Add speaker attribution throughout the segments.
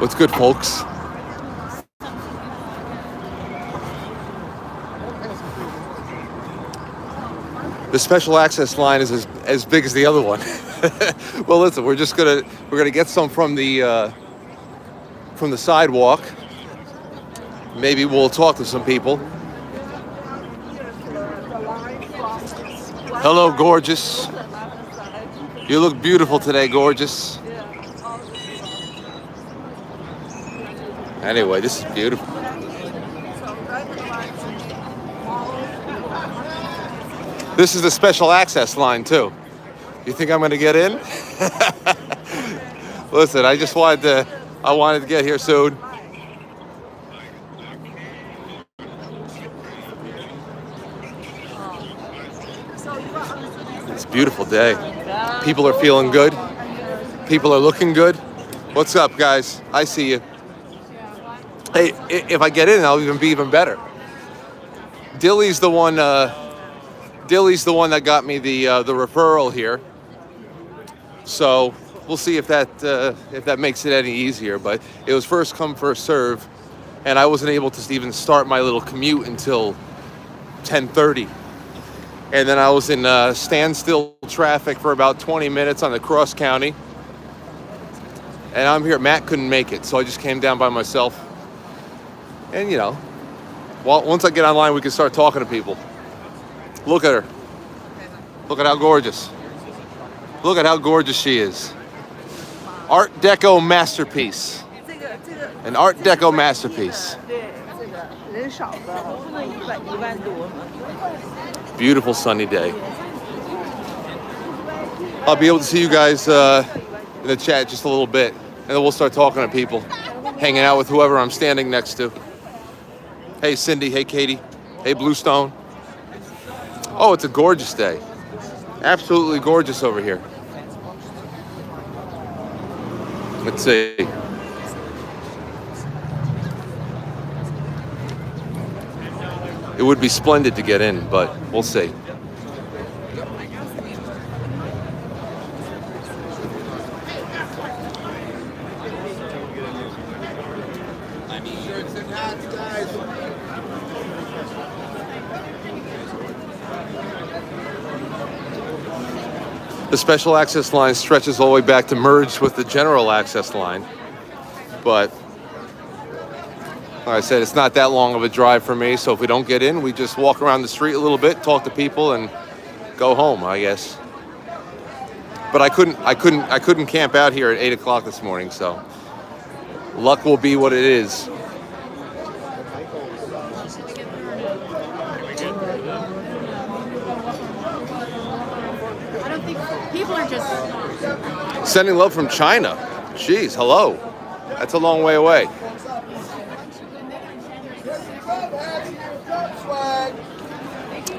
Speaker 1: What's good, folks? The special access line is as big as the other one. Well, listen, we're gonna get some from the sidewalk. Maybe we'll talk to some people. Hello, gorgeous. You look beautiful today, gorgeous. Anyway, this is beautiful. This is the special access line too. You think I'm gonna get in? Listen, I wanted to get here soon. It's a beautiful day. People are feeling good. People are looking good. What's up, guys? I see you. Hey, if I get in, I'll be even better. Dilly's the one that got me the referral here. So we'll see if that makes it any easier. But it was first come, first serve, and I wasn't able to even start my little commute until 10:30. And then I was in standstill traffic for about 20 minutes on the cross county. And I'm here. Matt couldn't make it, so I just came down by myself. And once I get online, we can start talking to people. Look at her. Look at how gorgeous. Look at how gorgeous she is. Art Deco masterpiece. An Art Deco masterpiece. Beautiful sunny day. I'll be able to see you guys in the chat just a little bit, and then we'll start talking to people, hanging out with whoever I'm standing next to. Hey, Cindy. Hey, Katie. Hey, Bluestone. Oh, it's a gorgeous day. Absolutely gorgeous over here. Let's see. It would be splendid to get in, but we'll see. The special access line stretches all the way back to merge with the general access line. But like I said, it's not that long of a drive for me, so if we don't get in, we just walk around the street a little bit, talk to people, and go home, I guess. But I couldn't camp out here at 8 o'clock this morning, so luck will be what it is.
Speaker 2: People are just
Speaker 1: Sending love from China. Jeez, hello. That's a long way away.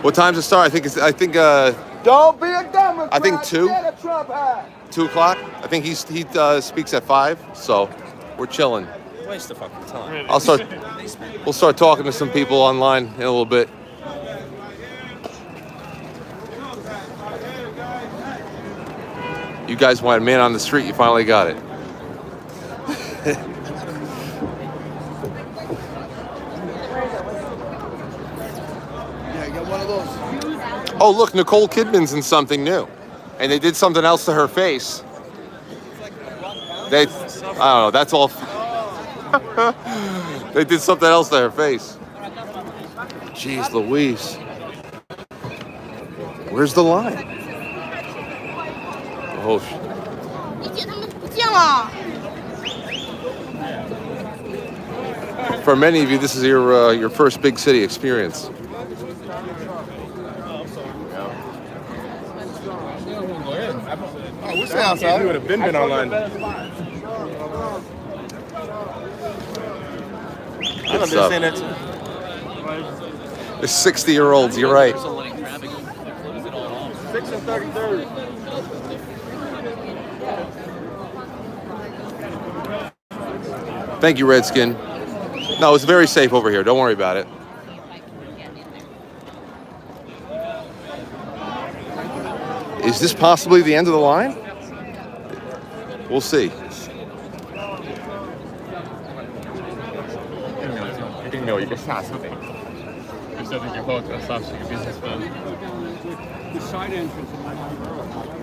Speaker 1: What time's it start? I think
Speaker 3: Don't be a Democrat.
Speaker 1: I think 2.
Speaker 3: Get a Trump hat.
Speaker 1: 2 o'clock. I think he speaks at 5, so we're chilling.
Speaker 4: Waste of fucking time.
Speaker 1: We'll start talking to some people online in a little bit. You guys want a man on the street, you finally got it.
Speaker 3: Yeah, get one of those.
Speaker 1: Oh, look, Nicole Kidman's in something new. And they did something else to her face. I don't know, that's all. They did something else to her face. Jeez Louise. Where's the line? Oh, for many of you, this is your first big city experience.
Speaker 3: Oh, we're staying outside.
Speaker 4: We would have been online.
Speaker 1: Good stuff. There's 60-year-olds, you're right.
Speaker 3: 6 and 33.
Speaker 1: Thank you, Redskin. No, it's very safe over here. Don't worry about it. Is this possibly the end of the line? We'll see.
Speaker 4: No, you just saw something.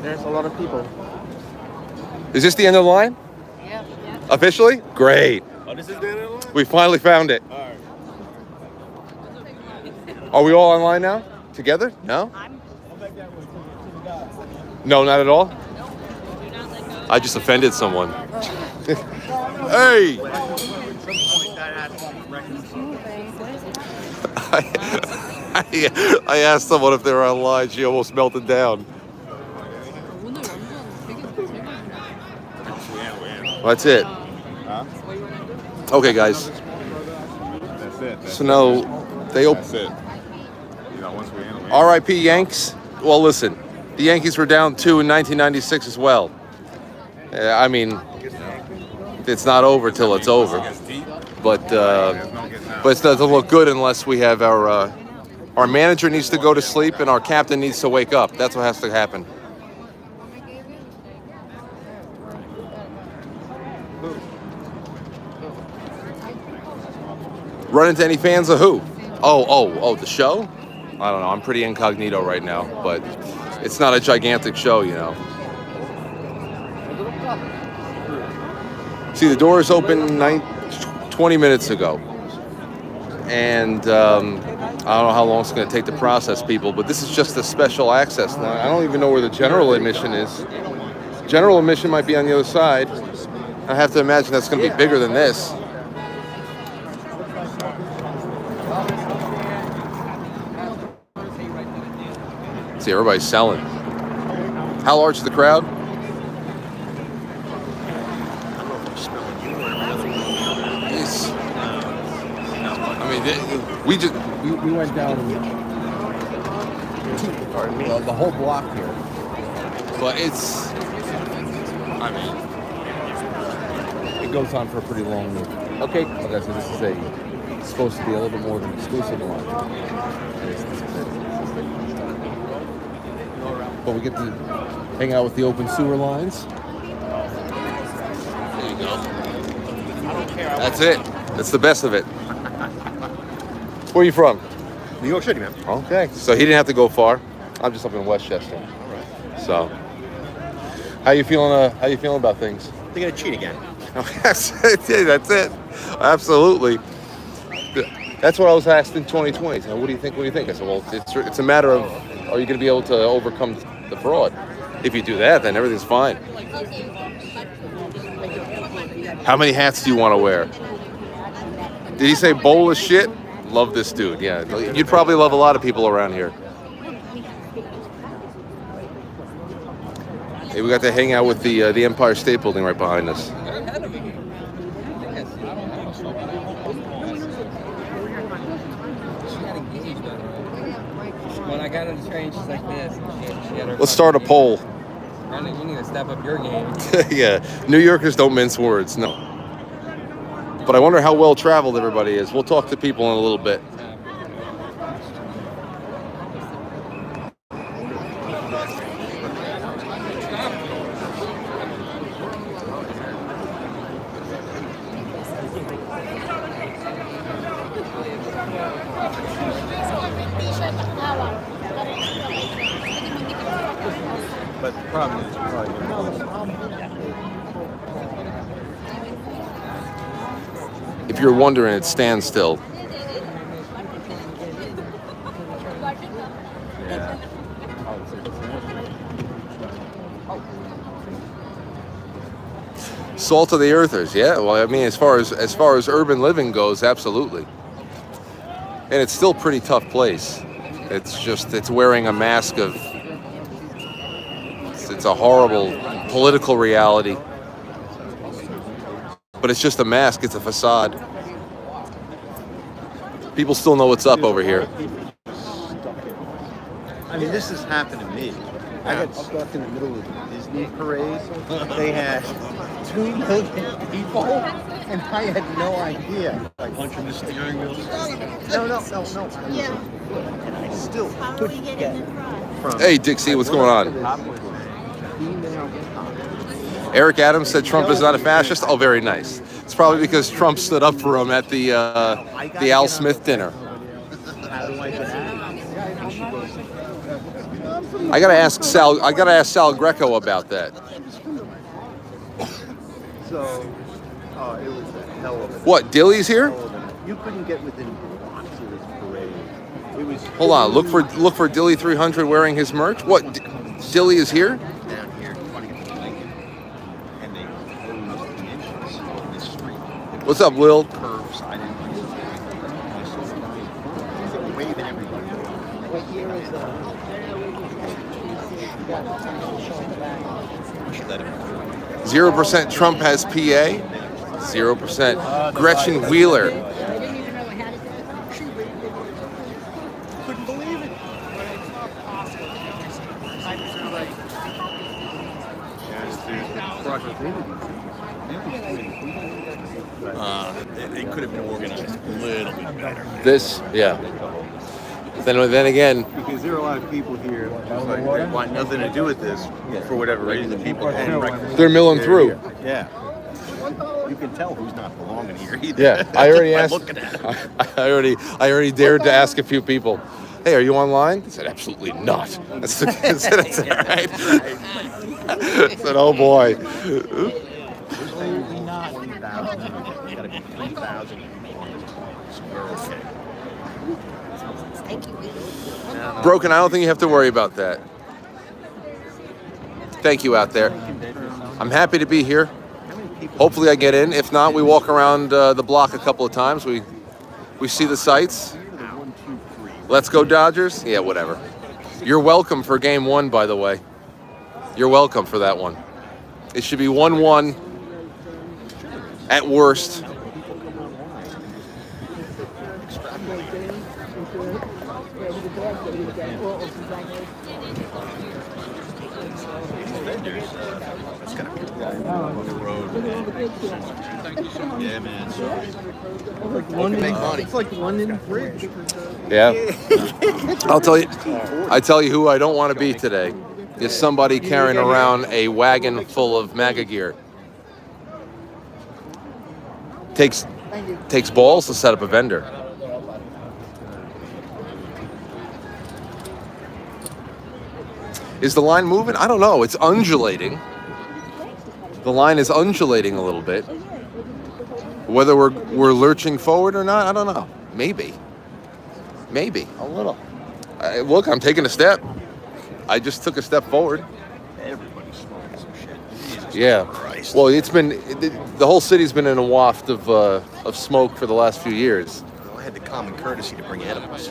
Speaker 4: There's a lot of people.
Speaker 1: Is this the end of the line?
Speaker 2: Yeah.
Speaker 1: Officially? Great.
Speaker 4: Oh, this is the end of the line?
Speaker 1: We finally found it.
Speaker 4: All right.
Speaker 1: Are we all online now? Together? No? No, not at all? I just offended someone. Hey! I asked someone if they were online. She almost melted down. Well, that's it.
Speaker 4: Huh?
Speaker 1: Okay, guys.
Speaker 4: That's it.
Speaker 1: So now they
Speaker 4: That's it. You know, once we handle it.
Speaker 1: R.I.P. Yanks. Well, listen, the Yankees were down 2 in 1996 as well. I mean, it's not over till it's over. But it doesn't look good unless we have our manager needs to go to sleep and our captain needs to wake up. That's what has to happen. Run into any fans of who? Oh, the show? I don't know. I'm pretty incognito right now, but it's not a gigantic show, you know. See, the doors opened 20 minutes ago. And I don't know how long it's going to take to process people, but this is just a special access line. I don't even know where the general admission is. General admission might be on the other side. I have to imagine that's going to be bigger than this. See, everybody's selling. How large is the crowd? It's, I mean,
Speaker 5: we went down the whole block here.
Speaker 1: but it's, I mean,
Speaker 5: It goes on for a pretty long. Okay, so this is supposed to be a little bit more of an exclusive one. But we get to hang out with the open sewer lines.
Speaker 1: there you go. That's it. That's the best of it. Where are you from?
Speaker 4: New York City, man.
Speaker 1: Okay, so he didn't have to go far. I'm just up in Westchester.
Speaker 4: All right.
Speaker 1: So, how you feeling? How you feeling about things?
Speaker 4: They're gonna cheat again.
Speaker 1: That's it. That's it. Absolutely. That's what I was asked in 2020. So what do you think? What do you think? I said, well, it's a matter of, are you going to be able to overcome the fraud? If you do that, then everything's fine. How many hats do you want to wear? Did he say bowl of shit? Love this dude. Yeah, you'd probably love a lot of people around here. Hey, we got to hang out with the Empire State Building right behind us.
Speaker 6: When I got on the train, she's like this. She had her
Speaker 1: Let's start a poll.
Speaker 6: Brandon, you need to step up your game.
Speaker 1: Yeah, New Yorkers don't mince words, no. But I wonder how well traveled everybody is. We'll talk to people in a little bit.
Speaker 4: But the problem is, you're probably
Speaker 1: If you're wondering, it stands still.
Speaker 4: yeah.
Speaker 1: Salt of the earthers, yeah. Well, I mean, as far as urban living goes, absolutely. And it's still a pretty tough place. It's wearing a mask of. It's a horrible political reality. But it's just a mask. It's a facade. People still know what's up over here.
Speaker 7: I mean, this has happened to me. I got stuck in the middle of the Disney parade. They had 2 million people, and I had no idea. Like punching the steering wheel. No.
Speaker 2: Yeah.
Speaker 7: And I still couldn't get from.
Speaker 1: Hey, Dixie, what's going on? Eric Adams said Trump is not a fascist. Oh, very nice. probably because Trump stood up for him at the Al Smith dinner.
Speaker 7: How do I get out?
Speaker 1: I gotta ask Sal Greco about that.
Speaker 7: So, it was a hell of a.
Speaker 1: What? Dilly's here?
Speaker 7: You couldn't get within blocks of this parade. It was.
Speaker 1: Hold on. Look for Dilly 300 wearing his merch. What? Dilly is here?
Speaker 7: Down here, trying to get to Lincoln, and they closed the entrance on this street.
Speaker 1: What's up, Will?
Speaker 7: Curves. I didn't like it. I saw they were waving everybody.
Speaker 2: What year is that?
Speaker 7: We should let him.
Speaker 1: 0% Trump has PA. 0% Gretchen Wheeler.
Speaker 7: Couldn't believe it. They could have been organized a little bit better.
Speaker 1: This, yeah. Then again,
Speaker 7: Because there are a lot of people here that want nothing to do with this for whatever reason. The people paying breakfast.
Speaker 1: they're milling through.
Speaker 7: Here. Yeah. You can tell who's not belonging here either.
Speaker 1: Yeah, I already
Speaker 7: By
Speaker 1: asked.
Speaker 7: looking at it.
Speaker 1: I already dared to ask a few people. Hey, are you online? I said, absolutely not. I said, that's all right. I said, oh boy.
Speaker 7: Not 1,000. It's got to be 3,000.
Speaker 1: Broken, I don't think you have to worry about that. Thank you out there. I'm happy to be here. Hopefully I get in. If not, we walk around the block a couple of times. We see the sights. Let's go Dodgers. Yeah, whatever. You're welcome for game 1, by the way. You're welcome for that one. It should be 1-1 at worst.
Speaker 7: It's got to be on the road. Yeah, man.
Speaker 2: It's like London Bridge.
Speaker 1: Yeah. I tell you who I don't want to be today is somebody carrying around a wagon full of MAGA gear. Takes balls to set up a vendor. Is the line moving? I don't know. It's undulating. The line is undulating a little bit. Whether we're lurching forward or not, I don't know. Maybe.
Speaker 7: A little.
Speaker 1: Look, I'm taking a step. I just took a step forward.
Speaker 7: Everybody's smoking some shit. Jesus
Speaker 1: Yeah.
Speaker 7: Christ.
Speaker 1: Well, the whole city's been in a waft of smoke for the last few years.
Speaker 7: I had the common courtesy to bring edibles.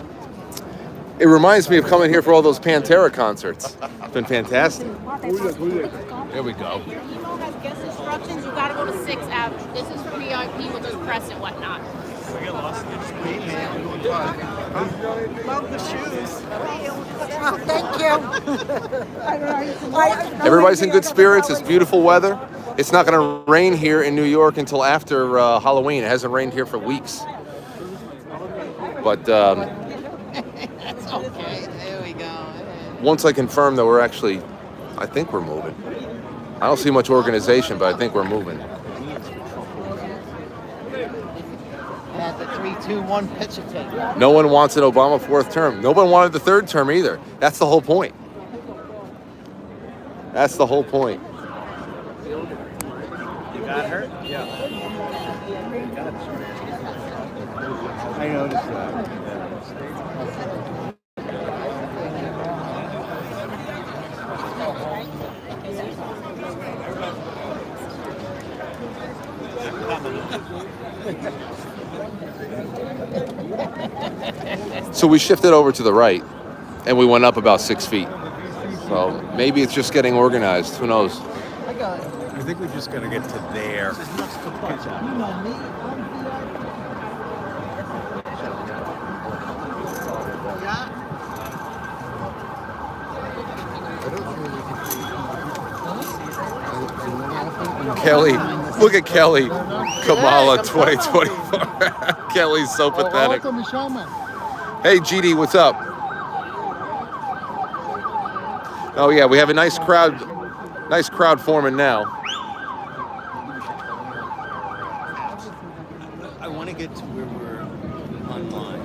Speaker 1: It reminds me of coming here for all those Pantera concerts. It's been fantastic. There we go.
Speaker 8: You don't have guest instructions, you gotta go to 6th Avenue. This is for VIP with the press and whatnot.
Speaker 2: Love the shoes. Thank you.
Speaker 1: Everybody's in good spirits. It's beautiful weather. It's not going to rain here in New York until after Halloween. It hasn't rained here for weeks. But
Speaker 2: That's okay. There we go.
Speaker 1: once I confirm that I think we're moving. I don't see much organization, but I think we're moving.
Speaker 2: At the 3-2-1 pitch attack.
Speaker 1: No one wants an Obama 4th term. No one wanted the 3rd term either. That's the whole point. That's the whole point.
Speaker 7: You got hurt? Yeah. I noticed that.
Speaker 1: So we shifted over to the right, and we went up about 6 feet. So maybe it's just getting organized. Who knows?
Speaker 2: I got it.
Speaker 7: I think we're just gonna get to there.
Speaker 1: Kelly, look at Kelly. Kamala 2024. Kelly's so pathetic. Hey, GD, what's up? Oh yeah, we have a nice crowd forming now.
Speaker 7: I want to get to where we're online.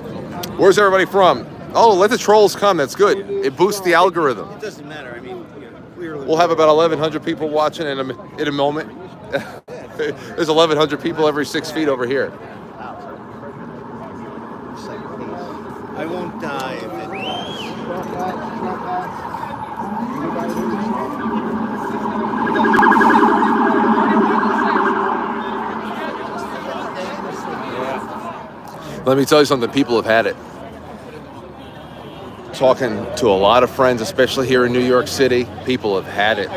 Speaker 1: Where's everybody from? Oh, let the trolls come. That's good. It boosts the algorithm.
Speaker 7: It doesn't matter. I mean, clearly.
Speaker 1: We'll have about 1,100 people watching in a moment. There's 1,100 people every 6 feet over here.
Speaker 7: I won't die if it does.
Speaker 1: Let me tell you something. People have had it. Talking to a lot of friends, especially here in New York City, people have had it.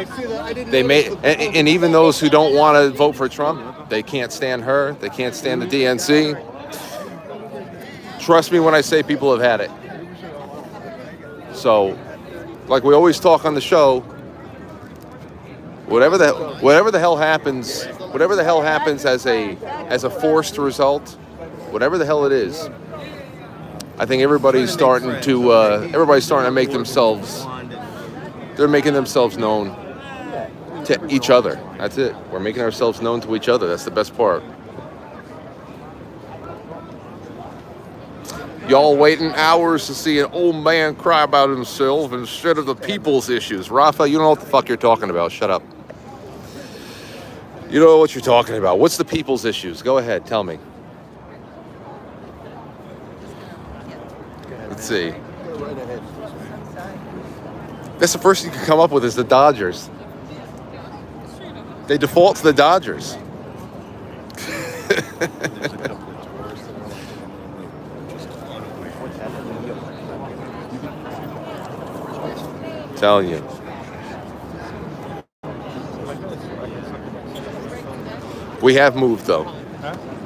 Speaker 1: They may, and even those who don't want to vote for Trump, they can't stand her. They can't stand the DNC. Trust me when I say people have had it. So, like we always talk on the show, whatever the hell happens as a forced result, whatever the hell it is, I think everybody's starting to make themselves. They're making themselves known to each other. That's it. We're making ourselves known to each other. That's the best part. Y'all waiting hours to see an old man cry about himself instead of the people's issues. Rafa, you don't know what the fuck you're talking about. Shut up. You don't know what you're talking about. What's the people's issues? Go ahead, tell me. Let's see. That's the first thing you can come up with is the Dodgers. They default to the Dodgers. Telling you. We have moved though.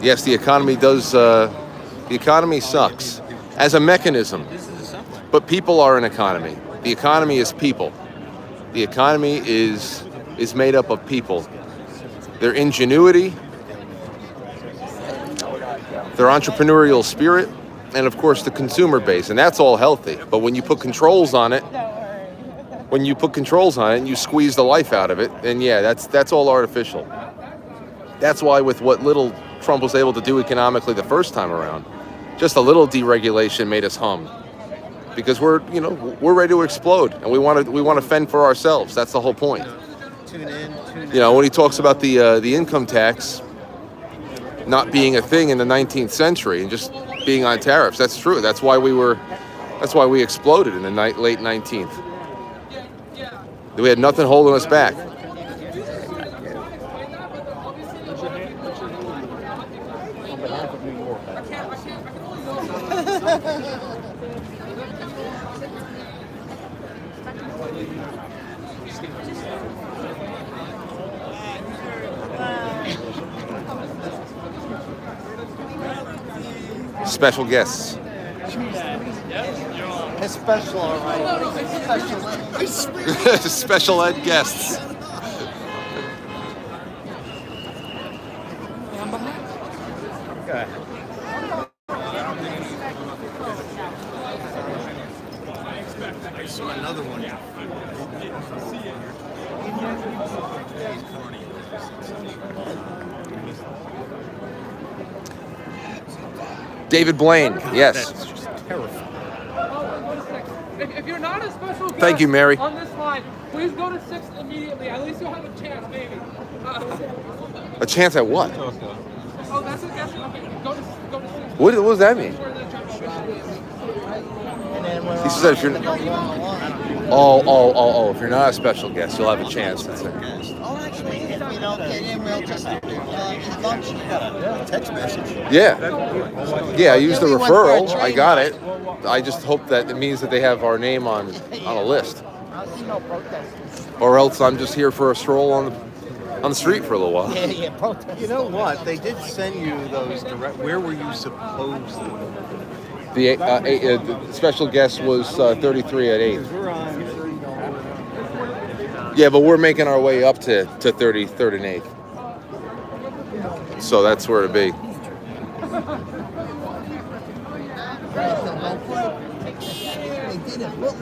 Speaker 1: Yes, the economy does. The economy sucks as a mechanism, but people are an economy. The economy is people. The economy is made up of people. Their ingenuity, their entrepreneurial spirit, and of course the consumer base, and that's all healthy. But when you put controls on it, and you squeeze the life out of it, then yeah, that's all artificial. That's why with what little Trump was able to do economically the first time around, just a little deregulation made us hum. Because we're ready to explode, and we want to fend for ourselves. That's the whole point.
Speaker 7: Tune in.
Speaker 1: When he talks about the income tax not being a thing in the 19th century and just being on tariffs, that's true. That's why we exploded in the late 19th. We had nothing holding us back. Special guests.
Speaker 2: It's special, all right.
Speaker 1: Special ed guests.
Speaker 7: Okay. I saw another one.
Speaker 1: David Blaine, yes.
Speaker 7: That's just terrifying.
Speaker 9: If you're not a special guest
Speaker 1: Thank you, Mary.
Speaker 9: on this line, please go to 6th immediately. At least you'll have a chance, maybe.
Speaker 1: A chance at what?
Speaker 9: Oh, that's a guess. Okay, go to 6th.
Speaker 1: What does that mean? He said if you're... Oh, if you're not a special guest, you'll have a chance. That's it.
Speaker 2: Oh, actually, if we don't get in, we'll just eat lunch.
Speaker 7: Text message.
Speaker 1: Yeah, I used the
Speaker 2: we went for a
Speaker 1: referral. I
Speaker 2: train
Speaker 1: got
Speaker 2: ride.
Speaker 1: it. I just hope that it means that they have our name on a list.
Speaker 2: I'll see no protesters.
Speaker 1: Or else I'm just here for a stroll on the street for a little while.
Speaker 2: Yeah, protesters.
Speaker 7: You know what? They did send you those direct. Where were you supposed to?
Speaker 1: The special guest was 33 at 8.
Speaker 7: We're on.
Speaker 1: Yeah, but we're making our way up to 33rd and 8th. So that's where it'll be.
Speaker 2: They did it. Look.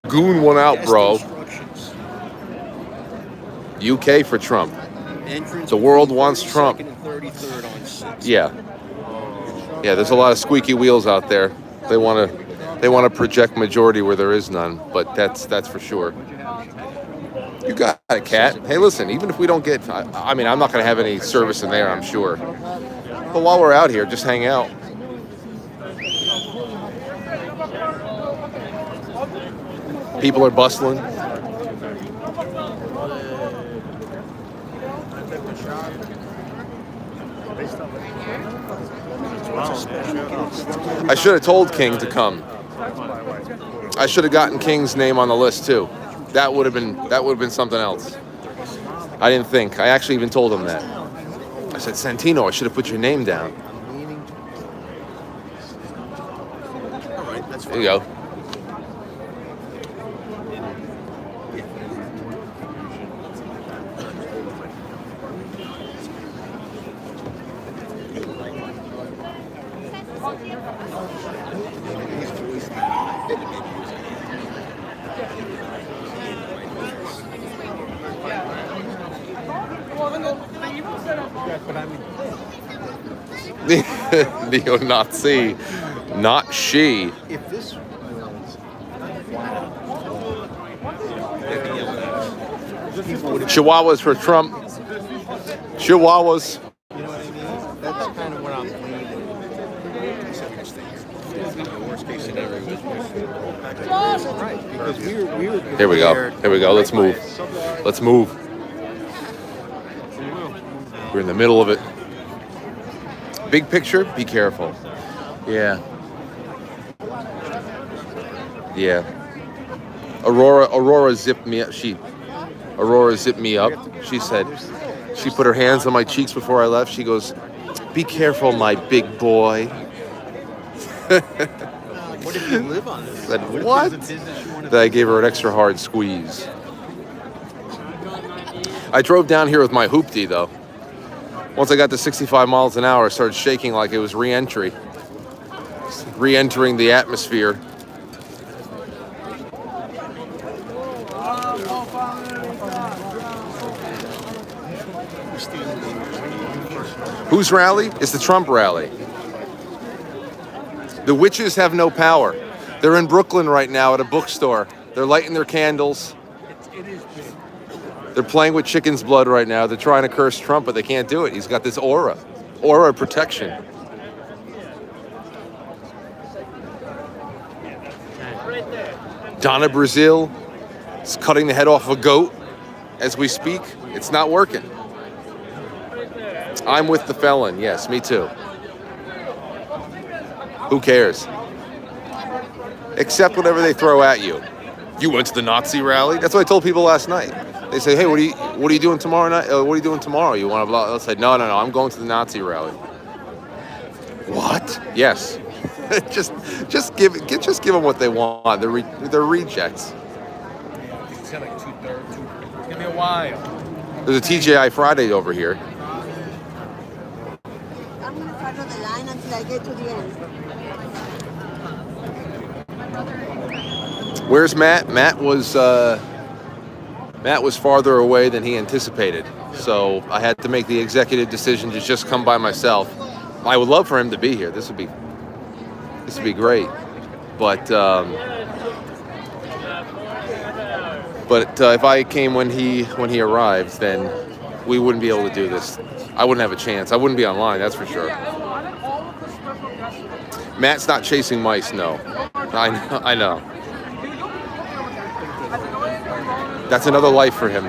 Speaker 1: Goon one out, bro.
Speaker 7: Instructions.
Speaker 1: UK for Trump.
Speaker 7: Entrance
Speaker 1: The world wants Trump.
Speaker 7: 32nd and 33rd on 6th.
Speaker 1: Yeah. Yeah, there's a lot of squeaky wheels out there. They want to project majority where there is none, but that's for sure. You got it, Cat. Hey, listen, even if we don't get, I mean, I'm not going to have any service in there, I'm sure. But while we're out here, just hang out. People are bustling. I should have told King to come. I should have gotten King's name on the list too. That would have been something else. I didn't think. I actually even told him that. I said, Santino, I should have put your name down. There you go. Neo-Nazi, not she.
Speaker 7: If this was
Speaker 1: Chihuahuas for Trump. Chihuahuas.
Speaker 7: you know what I mean? That's kind of what I'm leaning. The worst case scenario was right, because we were
Speaker 1: Here we go. Here we go. Let's move. Let's move. We're in the middle of it. Big picture, be careful. Yeah. Yeah. Aurora zipped me up. Aurora zipped me up. She said, she put her hands on my cheeks before I left. She goes, be careful, my big boy.
Speaker 7: What if you live on this?
Speaker 1: I said, what? Then I gave her an extra hard squeeze. I drove down here with my hoopty, though. Once I got to 65 miles an hour, I started shaking like it was re-entry. Re-entering the atmosphere. Whose rally? It's the Trump rally. The witches have no power. They're in Brooklyn right now at a bookstore. They're lighting their candles. They're playing with chicken's blood right now. They're trying to curse Trump, but they can't do it. He's got this aura of protection. Donna Brazil is cutting the head off of a goat as we speak. It's not working. I'm with the felon. Yes, me too. Who cares? Accept whatever they throw at you. You went to the Nazi rally? That's what I told people last night. They say, hey, what are you doing tomorrow night? What are you doing tomorrow? You want to blah? I said, no, I'm going to the Nazi rally. What? Yes. just give them what they want. They're rejects.
Speaker 3: It's got like 2/3. It's gonna be a while.
Speaker 1: There's a TGI Friday over here.
Speaker 10: I'm gonna follow the line until I get to the end.
Speaker 1: Where's Matt? Matt was farther away than he anticipated, so I had to make the executive decision to just come by myself. I would love for him to be here. This would be great, but if I came when he arrived, then we wouldn't be able to do this. I wouldn't have a chance. I wouldn't be online, that's for sure. Matt's not chasing mice, no. I know. That's another life for him.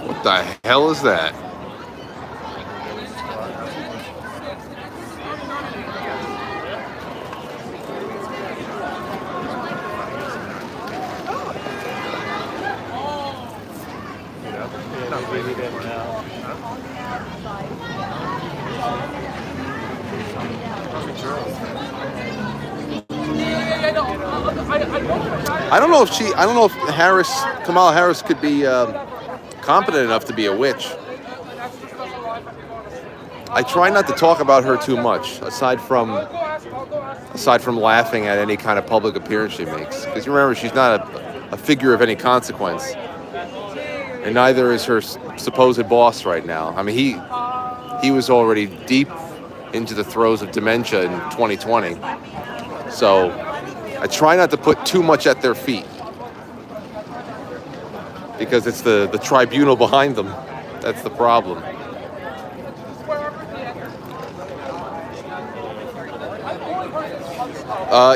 Speaker 1: What the hell is that? I don't know if Kamala Harris could be competent enough to be a witch. I try not to talk about her too much, aside from laughing at any kind of public appearance she makes. Because you remember, she's not a figure of any consequence. and neither is her supposed boss right now. I mean, he was already deep into the throes of dementia in 2020. So I try not to put too much at their feet because it's the tribunal behind them. That's the problem.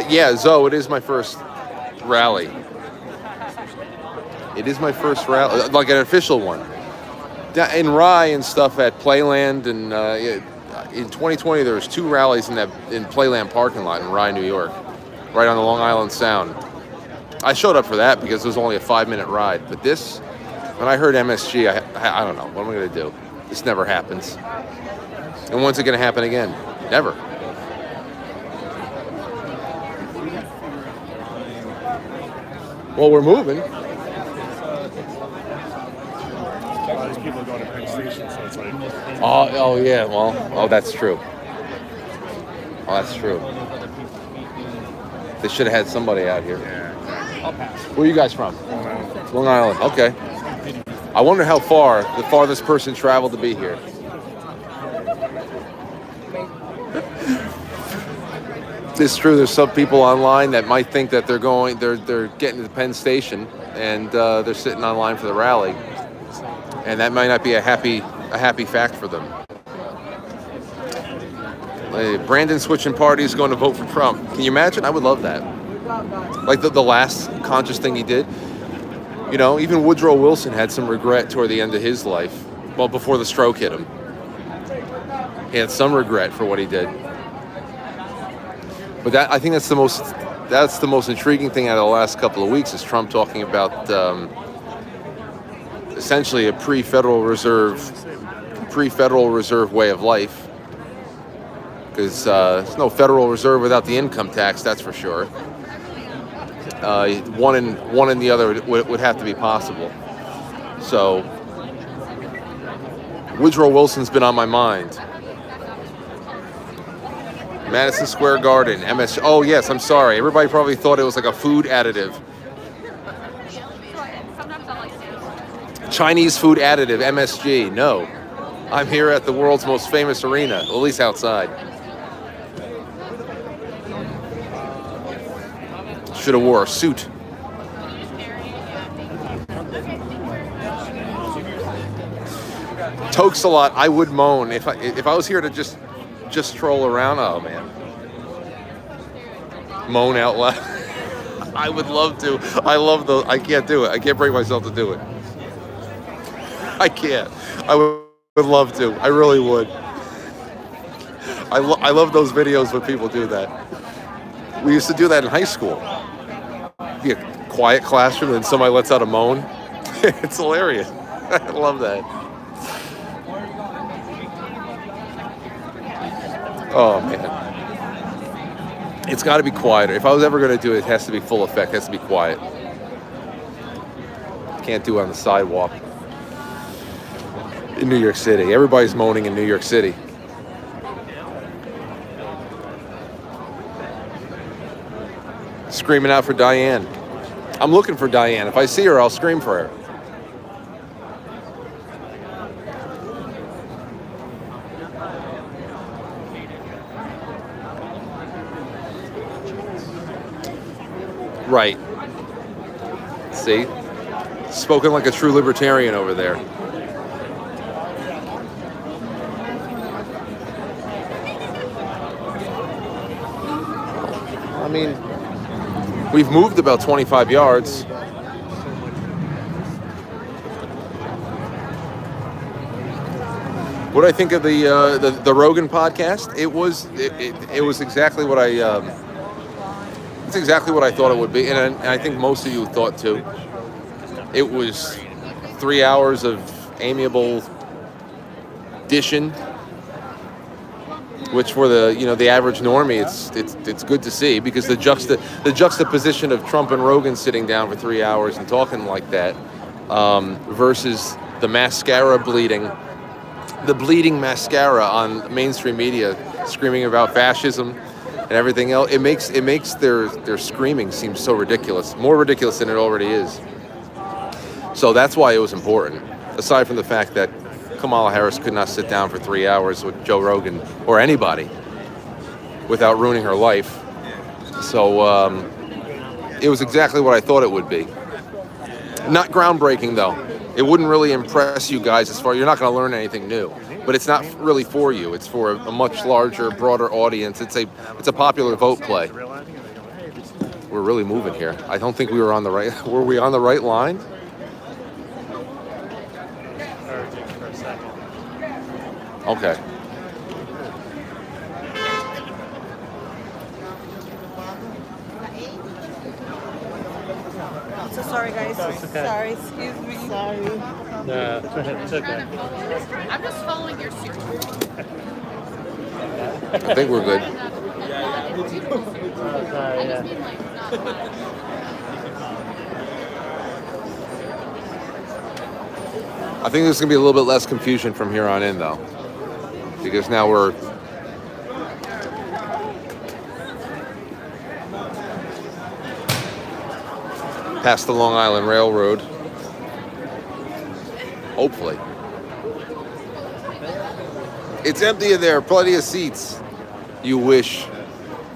Speaker 1: Yeah, Zoe, it is my first rally. It is my first rally, like an official one. In Rye and stuff at Playland, and in 2020 there was 2 rallies in Playland parking lot in Rye, New York, right on the Long Island Sound. I showed up for that because it was only a 5-minute ride. But this, when I heard MSG, I don't know. What am I going to do? This never happens. And when's it going to happen again? Never. Well, we're moving.
Speaker 3: These people are going to Penn Station, so it's like.
Speaker 1: Oh yeah. Well, that's true. Oh, that's true. They should have had somebody out here. Where are you guys from? Long Island. Okay. I wonder how far the farthest person traveled to be here. It's true. There's some people online that might think that they're getting to the Penn Station and they're sitting online for the rally, and that might not be a happy fact for them. Brandon switching parties, going to vote for Trump. Can you imagine? I would love that. Like the last conscious thing he did. You know, even Woodrow Wilson had some regret toward the end of his life. Well, before the stroke hit him, he had some regret for what he did. But I think that's the most intriguing thing out of the last couple of weeks is Trump talking about essentially a pre-Federal Reserve way of life. Because there's no Federal Reserve without the income tax, that's for sure. One and the other would have to be possible. So Woodrow Wilson's been on my mind. Madison Square Garden, MSG. Oh yes, I'm sorry. Everybody probably thought it was like a food additive. Chinese food additive, MSG. No, I'm here at the world's most famous arena, at least outside. Should have wore a suit. Tokes a lot. I would moan if I was here to just stroll around. Oh man, moan out loud. I would love to. I can't do it. I can't bring myself to do it. I can't. I would love to. I really would. I love those videos when people do that. We used to do that in high school. Be a quiet classroom and somebody lets out a moan. It's hilarious. I love that. Oh man, it's got to be quieter. If I was ever going to do it, it has to be full effect. It has to be quiet. Can't do it on the sidewalk in New York City. Everybody's moaning in New York City. Screaming out for Diane. I'm looking for Diane. If I see her, I'll scream for her. Right. See? Spoken like a true libertarian over there. I mean, we've moved about 25 yards. What do I think of the Rogan podcast? It was exactly what it's exactly what I thought it would be, and I think most of you thought too. It was 3 hours of amiable dishing, which for the average normie, it's good to see, because the juxtaposition of Trump and Rogan sitting down for 3 hours and talking like that versus the bleeding mascara on mainstream media screaming about fascism and everything else, it makes their screaming seem so ridiculous, more ridiculous than it already is. So that's why it was important. Aside from the fact that Kamala Harris could not sit down for 3 hours with Joe Rogan or anybody without ruining her life. So it was exactly what I thought it would be. Not groundbreaking though. It wouldn't really impress you guys as far, you're not going to learn anything new. But it's not really for you. It's for a much larger, broader audience. It's a popular vote play. We're really moving here. I don't think we were on the right. Were we on the right line? Okay.
Speaker 10: So sorry, guys. Sorry, excuse me. Sorry.
Speaker 8: I'm just following your suit.
Speaker 1: I think we're good. I think there's going to be a little bit less confusion from here on in, though, because now we're past the Long Island Railroad. Hopefully. It's empty in there, plenty of seats. You wish.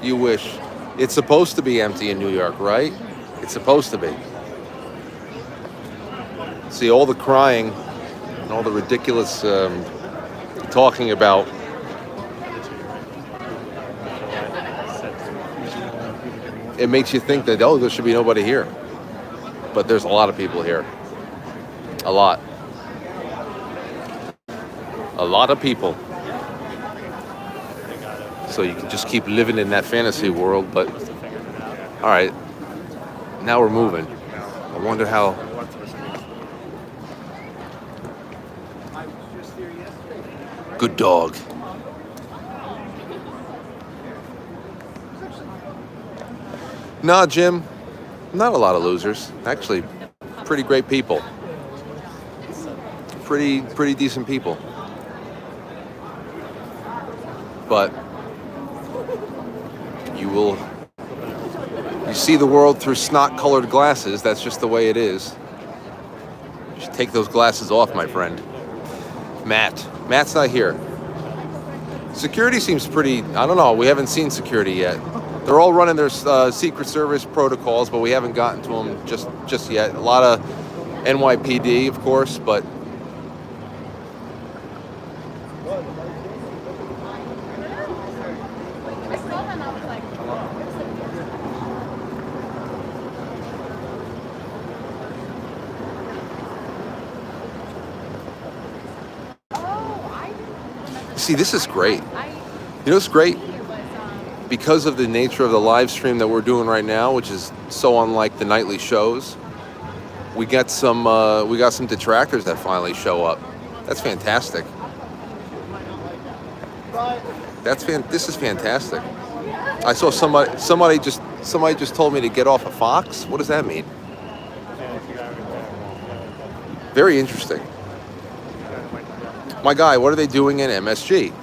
Speaker 1: You wish. It's supposed to be empty in New York, right? It's supposed to be. See, all the crying and all the ridiculous talking about it makes you think that, oh, there should be nobody here. But there's a lot of people here. A lot. A lot of people. So you can just keep living in that fantasy world, but all right, now we're moving. I wonder how. Good dog. Nah, Jim, not a lot of losers. Actually, pretty great people. Pretty decent people. But you see the world through snot-colored glasses. That's just the way it is. You should take those glasses off, my friend. Matt's not here. Security seems pretty, I don't know, we haven't seen security yet. They're all running their Secret Service protocols, but we haven't gotten to them just yet. A lot of NYPD, of course, but see, this is great. You know, it's great because of the nature of the live stream that we're doing right now, which is so unlike the nightly shows. We got some detractors that finally show up. That's fantastic. This is fantastic. I saw somebody just told me to get off of Fox. What does that mean? Very interesting. My guy, what are they doing in MSG?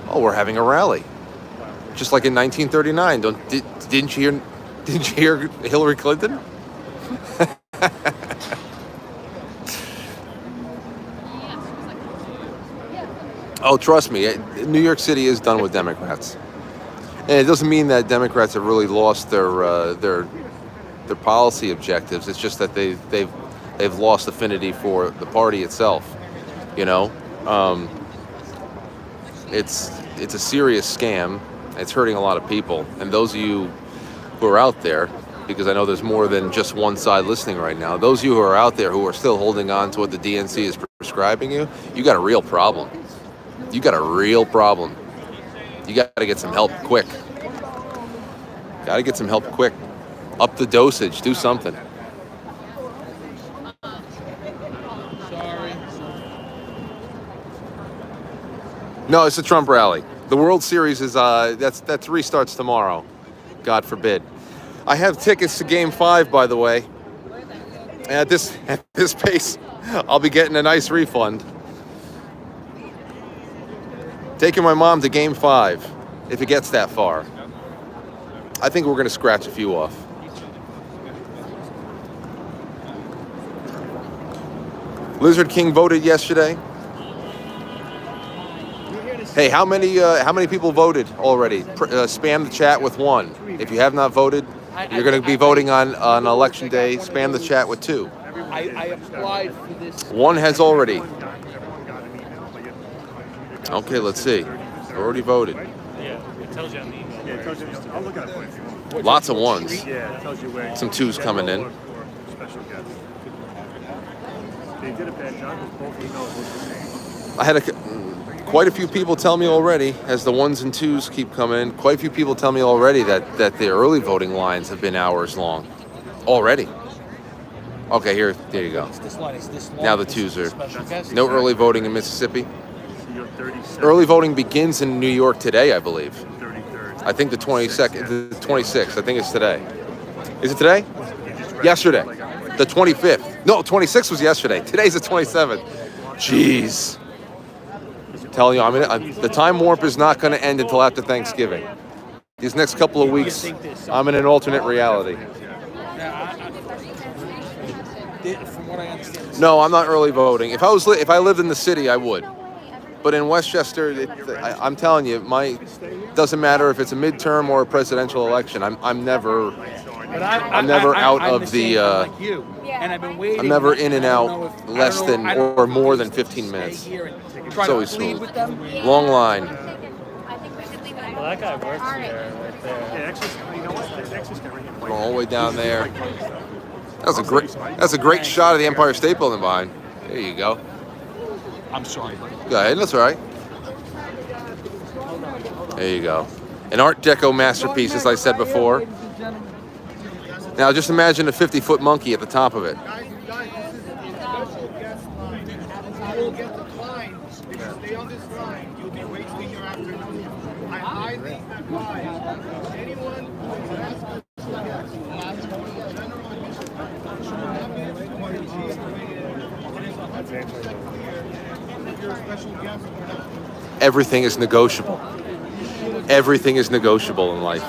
Speaker 1: Oh, we're having a rally. Just like in 1939. Didn't you hear Hillary Clinton? Oh, trust me, New York City is done with Democrats. And it doesn't mean that Democrats have really lost their policy objectives. It's just that they've lost affinity for the party itself. You know, it's a serious scam. It's hurting a lot of people. And those of you who are out there, because I know there's more than just one side listening right now, those of you who are out there who are still holding on to what the DNC is prescribing you, you got a real problem. You got a real problem. You got to get some help quick. Got to get some help quick. Up the dosage. Do something. No, it's a Trump rally. The World Series is that restarts tomorrow. God forbid. I have tickets to Game 5, by the way. And at this pace, I'll be getting a nice refund. Taking my mom to Game 5, if it gets that far. I think we're going to scratch a few off. Lizard King voted yesterday. Hey, how many people voted already? Spam the chat with 1. If you have not voted, you're going to be voting on election day. Spam the chat with 2.
Speaker 3: I applied for this.
Speaker 1: 1 has already. Okay, let's see. Already voted.
Speaker 3: Yeah, it tells you on the email. Yeah, it tells you. I'll look at it for you.
Speaker 1: Lots of 1s.
Speaker 3: Yeah, it tells you where.
Speaker 1: Some 2s coming in.
Speaker 3: Special guests. They did a bad job because both emails look the same.
Speaker 1: I had quite a few people tell me already, as the 1s and 2s keep coming in, quite a few people tell me already that the early voting lines have been hours long. Already. Okay, there you go. Now the 2s are. No early voting in Mississippi. Early voting begins in New York today, I believe. I think the 22nd, the 26th. I think it's today. Is it today? Yesterday. The 25th. No, 26th was yesterday. Today's the 27th. Jeez. I'm telling you, the time warp is not going to end until after Thanksgiving. These next couple of weeks, I'm in an alternate reality.
Speaker 3: From what I understand.
Speaker 1: No, I'm not early voting. If I lived in the city, I would. But in Westchester, I'm telling you, doesn't matter if it's a midterm or a presidential election. I'm never out of the. I'm never in and out less than or more than 15 minutes. It's always smooth. Long line.
Speaker 3: Well, that guy works here, right there. Yeah, you know what?
Speaker 1: Going all the way down there. That's a great shot of the Empire State Building behind. There you go.
Speaker 3: I'm sorry.
Speaker 1: Go ahead, that's all right. There you go. An Art Deco masterpiece, as I said before. Now just imagine a 50-foot monkey at the top of it. Everything is negotiable. Everything is negotiable in life.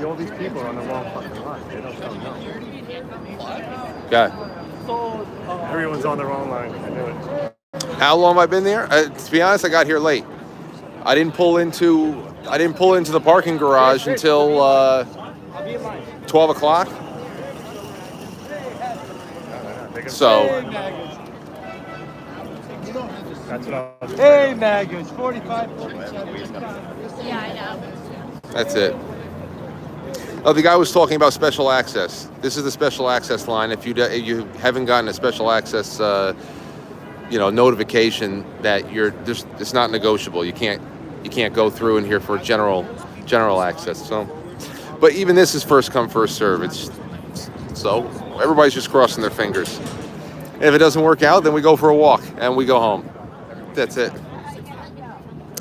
Speaker 3: All these people are on the wrong fucking line. They don't know.
Speaker 1: Okay.
Speaker 3: Everyone's on the wrong line. I knew it.
Speaker 1: How long have I been there? To be honest, I got here late. I didn't pull into the parking garage until 12 o'clock. So.
Speaker 3: That's what I was.
Speaker 2: Hey, Magus, 45.
Speaker 8: Yeah, I know.
Speaker 1: That's it. Oh, the guy was talking about special access. This is the special access line. If you haven't gotten a special access, notification that it's not negotiable. You can't go through in here for general access. So, but even this is first come first serve. So everybody's just crossing their fingers. And if it doesn't work out, then we go for a walk and we go home. That's it.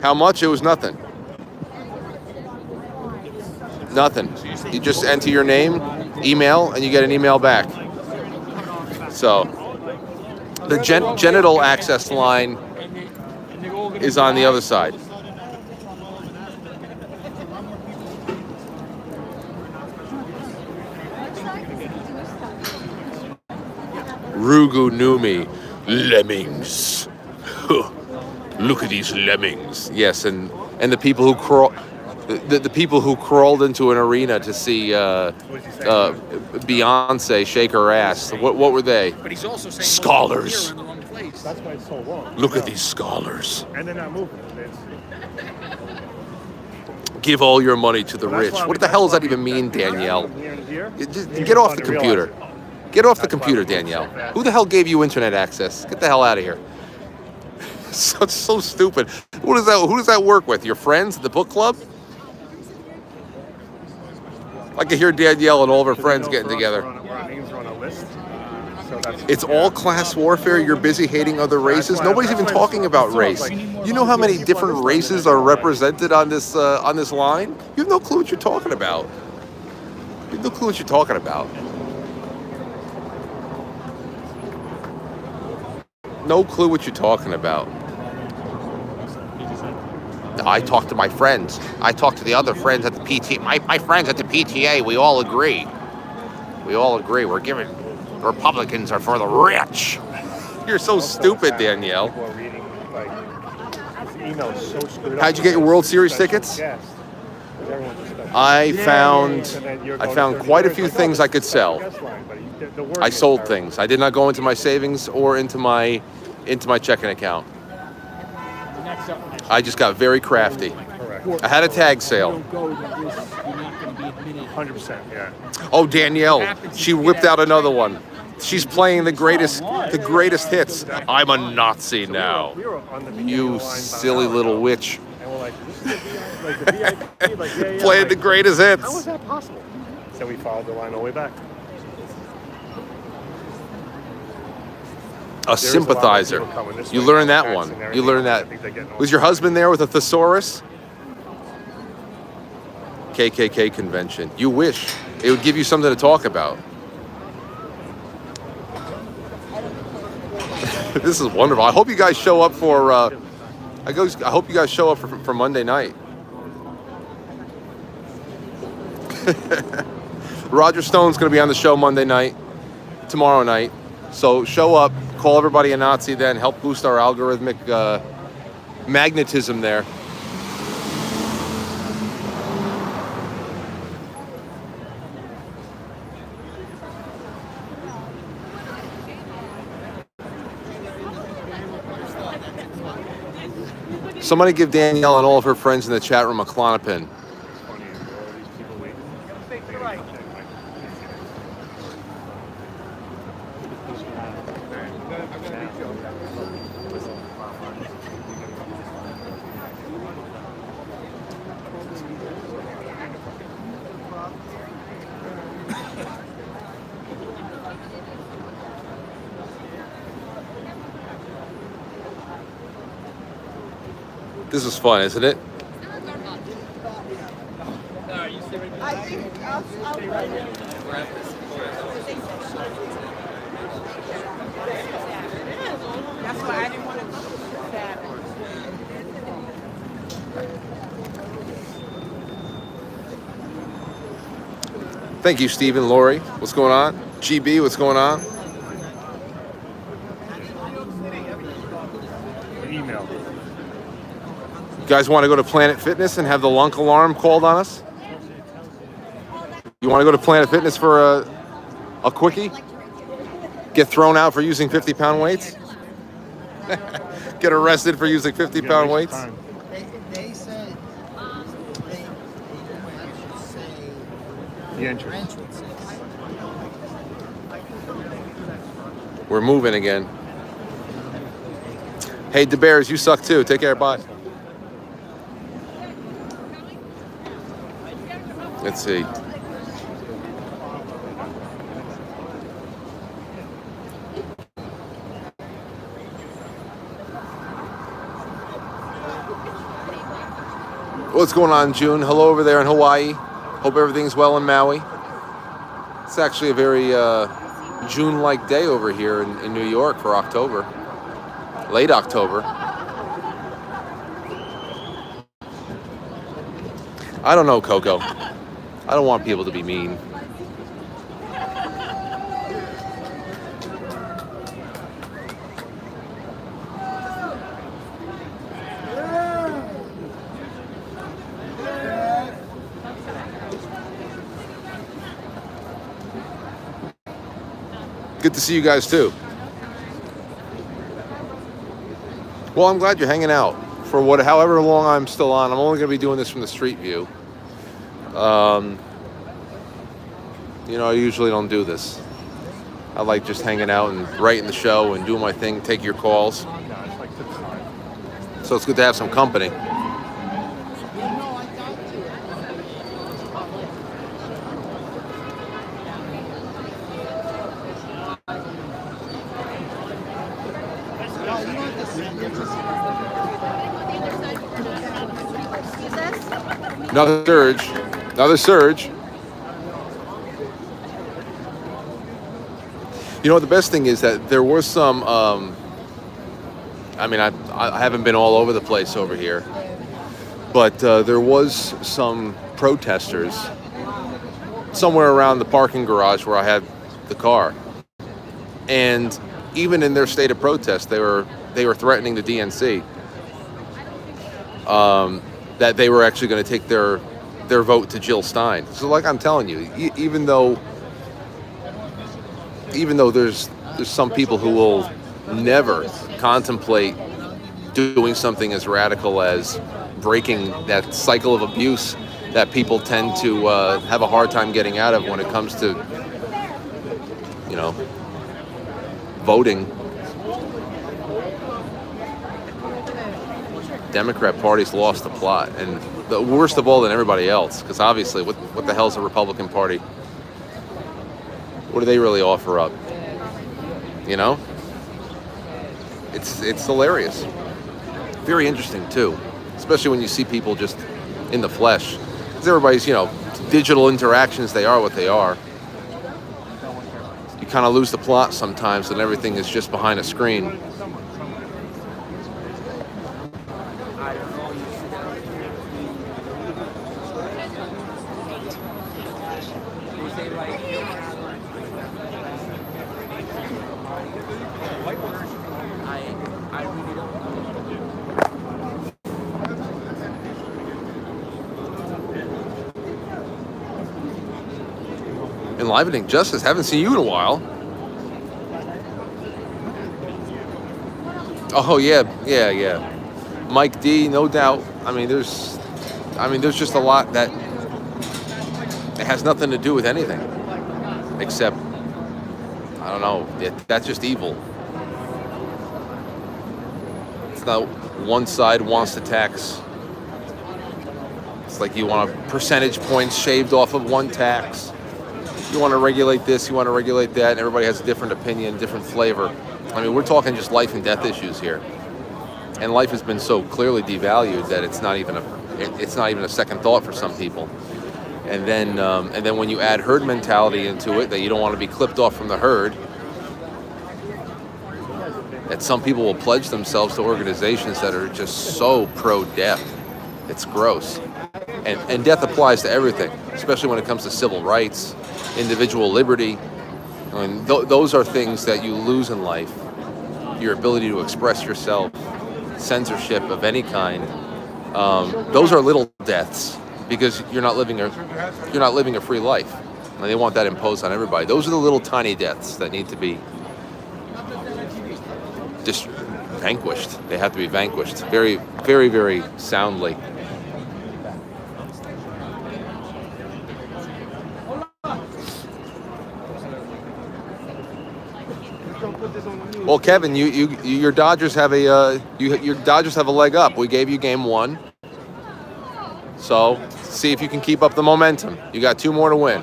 Speaker 1: How much? It was nothing. Nothing. You just enter your name, email, and you get an email back. So the genital access line is on the other side. Rugu Numi, lemmings. Look at these lemmings. Yes, and the people who crawl. The people who crawled into an arena to see Beyonce shake her ass. What were they?
Speaker 3: But he's also saying
Speaker 1: scholars.
Speaker 3: In the wrong place.
Speaker 7: That's why it's so long.
Speaker 1: Look at these scholars.
Speaker 3: And they're not moving.
Speaker 1: Give all your money to the rich. What the hell does that even mean, Danielle? Just get off the computer. Get off the computer, Danielle. Who the hell gave you internet access? Get the hell out of here. So stupid. Who does that work with? Your friends at the book club? I can hear Danielle and all of her friends getting together. It's all class warfare. You're busy hating other races. Nobody's even talking about race. You know how many different races are represented on this line? You have no clue what you're talking about. You have no clue what you're talking about. No clue what you're talking about. I talk to my friends. I talk to the other friends at the PTA. My friends at the PTA, we all agree. We all agree. We're giving Republicans are for the rich. You're so stupid, Danielle.
Speaker 3: People are reading, like, this email is so screwed up.
Speaker 1: How'd you get your World Series tickets? I found quite a few things I could sell. I sold things. I did not go into my savings or into my checking account. I just got very crafty. I had a tag sale.
Speaker 3: 100%, yeah.
Speaker 1: Oh, Danielle, she whipped out another one. She's playing the greatest hits. I'm a Nazi now. You silly little witch.
Speaker 3: And we're like, this is like the VIP, like, yeah.
Speaker 1: Playing the greatest hits.
Speaker 3: How was that possible? So we followed the line all the way back.
Speaker 1: A sympathizer. You learned that one. You learned that. Was your husband there with a thesaurus? KKK convention. You wish. It would give you something to talk about. This is wonderful. I hope you guys show up for. I hope you guys show up for Monday night. Roger Stone's going to be on the show Monday night, tomorrow night. So show up, call everybody a Nazi, then help boost our algorithmic magnetism there. Somebody give Danielle and all of her friends in the chat room a Klonopin. This is fun, isn't it?
Speaker 2: That's why I didn't want to go to that.
Speaker 1: Thank you, Stephen, Lori. What's going on? GB, what's going on?
Speaker 3: Email.
Speaker 1: You guys want to go to Planet Fitness and have the lunk alarm called on us? You want to go to Planet Fitness for a quickie? Get thrown out for using 50-pound weights? Get arrested for using 50-pound weights?
Speaker 2: They said
Speaker 3: The entrance.
Speaker 1: We're moving again. Hey, DeBears, you suck too. Take care, bye. Let's see. What's going on, June? Hello over there in Hawaii. Hope everything's well in Maui. It's actually a very June-like day over here in New York for October. Late October. I don't know, Coco. I don't want people to be mean. Good to see you guys too. Well, I'm glad you're hanging out for however long I'm still on. I'm only going to be doing this from the street view. You know, I usually don't do this. I like just hanging out and writing the show and doing my thing, take your calls. So it's good to have some company. Another surge. Another surge. You know, the best thing is that there was some, I mean, I haven't been all over the place over here, but there was some protesters somewhere around the parking garage where I had the car. And even in their state of protest, they were threatening the DNC that they were actually going to take their vote to Jill Stein. So, like I'm telling you, even though there's some people who will never contemplate doing something as radical as breaking that cycle of abuse that people tend to have a hard time getting out of when it comes to, voting. Democrat Party's lost the plot, and the worst of all than everybody else, because obviously, what the hell's the Republican Party? What do they really offer up? It's hilarious. Very interesting too, especially when you see people just in the flesh. Because everybody's, digital interactions, they are what they are. You kind of lose the plot sometimes, and everything is just behind a screen. Enlivening Justice, haven't seen you in a while. Oh yeah. Mike D, no doubt. I mean, there's just a lot that it has nothing to do with anything, except, I don't know, that's just evil. It's not one side wants to tax. It's like you want a percentage points shaved off of one tax. You want to regulate this, you want to regulate that, and everybody has a different opinion, different flavor. I mean, we're talking just life and death issues here. And life has been so clearly devalued that it's not even a second thought for some people. And then when you add herd mentality into it, that you don't want to be clipped off from the herd, that some people will pledge themselves to organizations that are just so pro-death. It's gross. And death applies to everything, especially when it comes to civil rights, individual liberty. I mean, those are things that you lose in life. Your ability to express yourself, censorship of any kind. Those are little deaths because you're not living a free life, and they want that imposed on everybody. Those are the little tiny deaths that need to be just vanquished. They have to be vanquished very, very, very soundly. Well, Kevin, your Dodgers have your Dodgers have a leg up. We gave you game 1, so see if you can keep up the momentum. You got 2 more to win.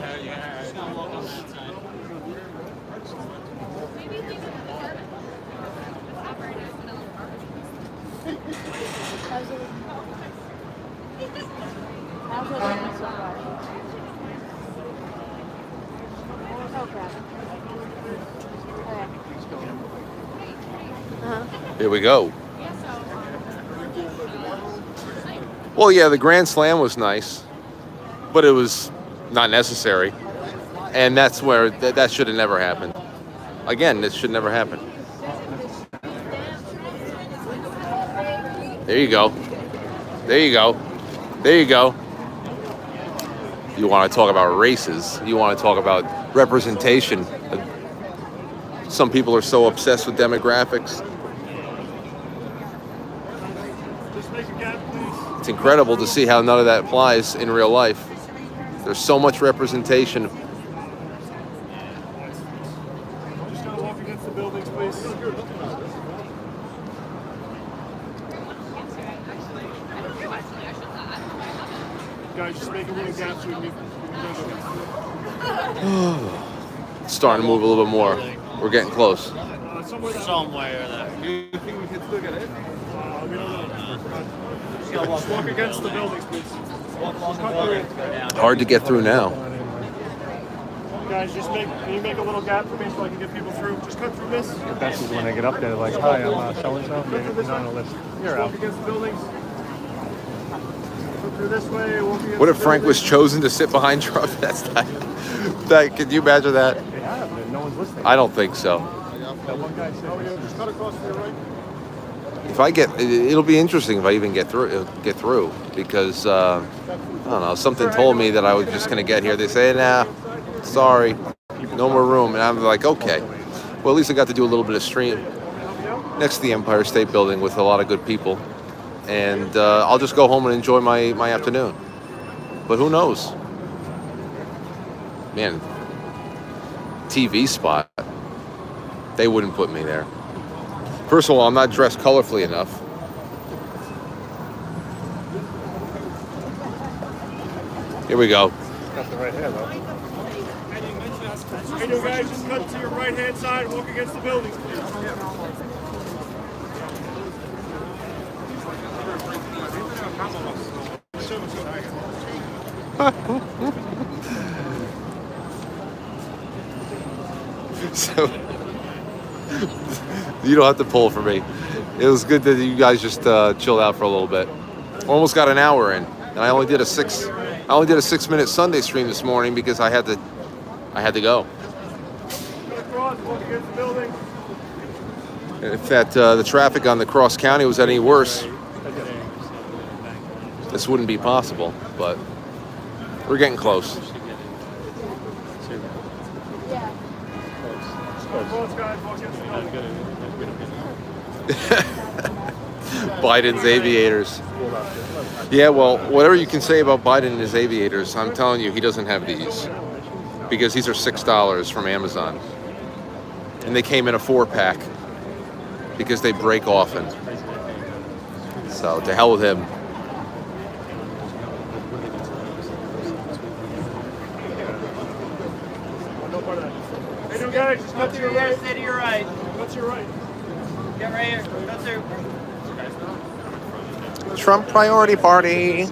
Speaker 1: Here we go. Well, yeah, the Grand Slam was nice, but it was not necessary. And that's where that should have never happened. Again, this should never happen. There you go. There you go. There you go. You want to talk about races. You want to talk about representation. Some people are so obsessed with demographics. It's incredible to see how none of that applies in real life. There's so much representation.
Speaker 3: Just gotta walk against the buildings, please. Guys, just make a little gap so we can
Speaker 1: It's starting to move a little bit more. We're getting close.
Speaker 3: somewhere there. You think we can still get it? We don't know. Just walk against the buildings, please.
Speaker 1: Hard to get through now.
Speaker 3: Guys, can you make a little gap for me so I can get people through? Just cut through this.
Speaker 11: The best is when they get up there, like, hi, I'm so-and-so. You're not on the list. You're out.
Speaker 3: Walk against the buildings. Through this way, walking against
Speaker 1: What if
Speaker 3: the
Speaker 1: Frank was
Speaker 3: building.
Speaker 1: chosen to sit behind Trump? That's not. That, can you imagine that?
Speaker 11: They have, and no one's listening.
Speaker 1: I don't think so.
Speaker 11: That one guy said,
Speaker 3: Oh, yeah, just cut across to your right.
Speaker 1: If I get, it'll be interesting if I even get through, because I don't know. Something told me that I was just gonna get here. They say, nah, sorry, no more room, and I'm like, okay. Well, at least I got to do a little bit of stream next to the Empire State Building with a lot of good people, and I'll just go home and enjoy my afternoon. But who knows? Man, TV spot. They wouldn't put me there. First of all, I'm not dressed colorfully enough. Here we go.
Speaker 11: got the right hair, though.
Speaker 3: Hey, you guys, just cut to your right-hand side and walk against the buildings, please.
Speaker 1: So, you don't have to pull for me. It was good that you guys just chilled out for a little bit. Almost got an hour in, and I only did a 6-minute Sunday stream this morning because I had to go.
Speaker 3: Cross, walk against the building.
Speaker 1: And if the traffic on the cross county was any worse, this wouldn't be possible. But we're getting close.
Speaker 3: Cross, guys, walk against the building.
Speaker 1: Biden's aviators. Yeah, well, whatever you can say about Biden and his aviators, I'm telling you, he doesn't have these. Because these are $6 from Amazon. And they came in a 4-pack. Because they break often. So, to hell with him.
Speaker 3: Hey, you guys, just cut to your right.
Speaker 2: Stay to your right.
Speaker 3: Cut to your right.
Speaker 2: Get right here. Cut through.
Speaker 1: Trump priority party.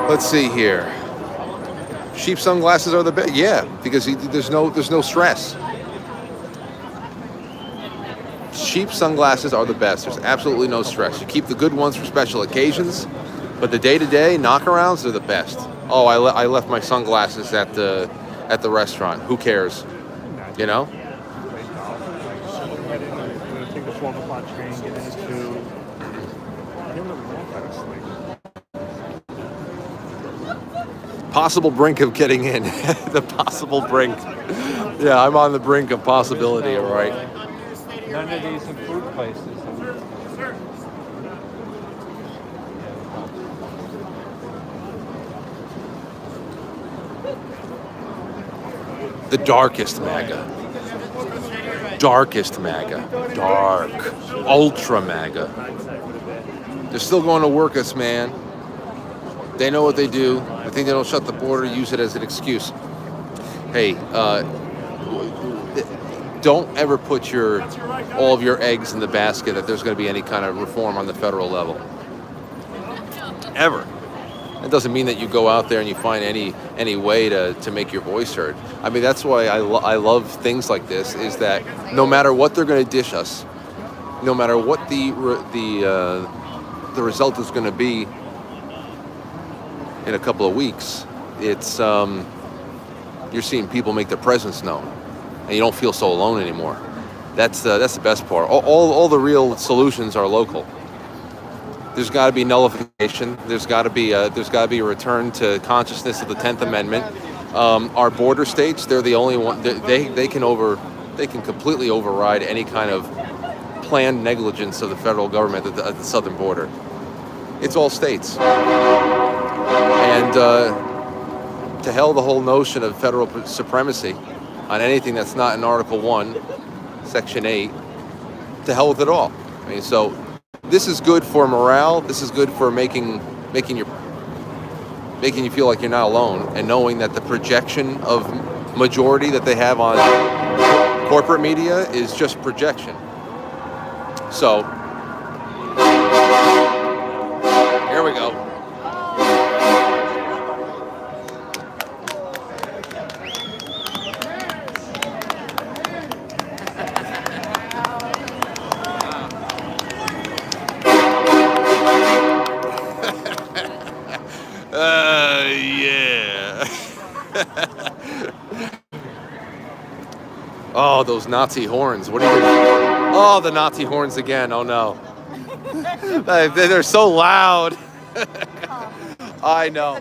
Speaker 1: Let's see here. Sheep sunglasses are the best. Yeah, because there's no stress. Sheep sunglasses are the best. There's absolutely no stress. You keep the good ones for special occasions, but the day-to-day knockarounds are the best. Oh, I left my sunglasses at the restaurant. Who cares? You know?
Speaker 11: Take the 12 o'clock train, get in at 2. I don't really want that sleep.
Speaker 1: Possible brink of getting in. The possible brink. Yeah, I'm on the brink of possibility, all right.
Speaker 6: None of these in food places.
Speaker 1: The darkest MAGA. Darkest MAGA. Dark. Ultra MAGA. They're still going to work us, man. They know what they do. I think they don't shut the border, use it as an excuse. Hey, don't ever put all of your eggs in the basket that there's going to be any kind of reform on the federal level. Ever. It doesn't mean that you go out there and you find any way to make your voice heard. I mean, that's why I love things like this, is that no matter what they're going to dish us, no matter what the result is going to be in a couple of weeks, it's you're seeing people make their presence known, and you don't feel so alone anymore. That's the best part. All the real solutions are local. There's got to be nullification. There's got to be a return to consciousness of the 10th Amendment. Our border states, they're the only one. They can completely override any kind of planned negligence of the federal government at the southern border. It's all states. And to hell the whole notion of federal supremacy on anything that's not in Article 1, Section 8. To hell with it all. I mean, so this is good for morale. This is good for making you feel like you're not alone, and knowing that the projection of majority that they have on corporate media is just projection. So here we go. Yeah. Oh, those Nazi horns. What are you doing? Oh, the Nazi horns again. Oh, no. They're so loud. I know.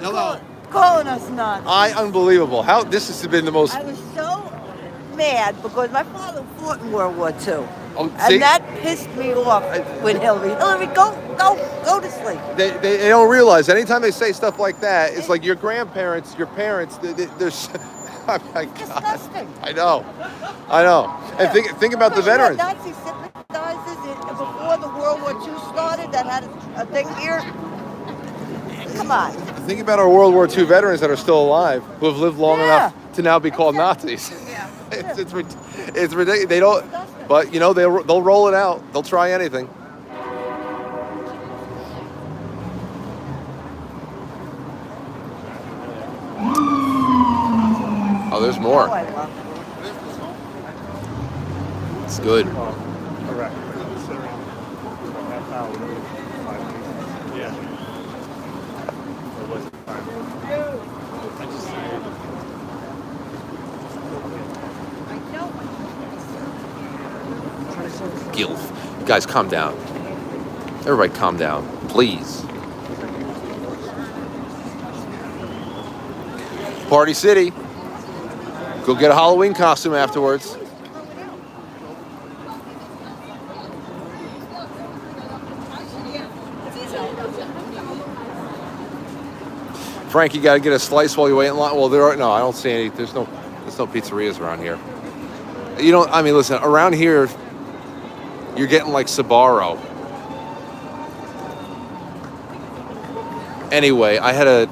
Speaker 1: Hello.
Speaker 10: Calling us nuts.
Speaker 1: Unbelievable. How this has been the most.
Speaker 10: I was so mad because my father fought in World War II.
Speaker 1: Oh, see?
Speaker 10: And that pissed me off with Hillary. Hillary, go to sleep.
Speaker 1: They don't realize anytime they say stuff like that, it's like your grandparents, your parents. They're oh my God.
Speaker 10: Disgusting.
Speaker 1: I know. And think about the veterans.
Speaker 10: Nazi sympathizers before the World War II started that had a thing here. Come on.
Speaker 1: Think about our World War II veterans that are still alive, who have lived long enough to now be called Nazis. It's ridiculous. They don't, but you know they'll roll it out. They'll try anything. Oh, there's more. It's good.
Speaker 11: Correct. Considering half hour, 5 minutes. Yeah. Or was it 5 minutes?
Speaker 1: Gilf. You guys, calm down. Everybody, calm down, please. Party City. Go get a Halloween costume afterwards. Frank, you got to get a slice while you wait in line. Well, I don't see any. There's no pizzerias around here. You don't. I mean, listen. Around here, you're getting like Sbarro. Anyway, I had a.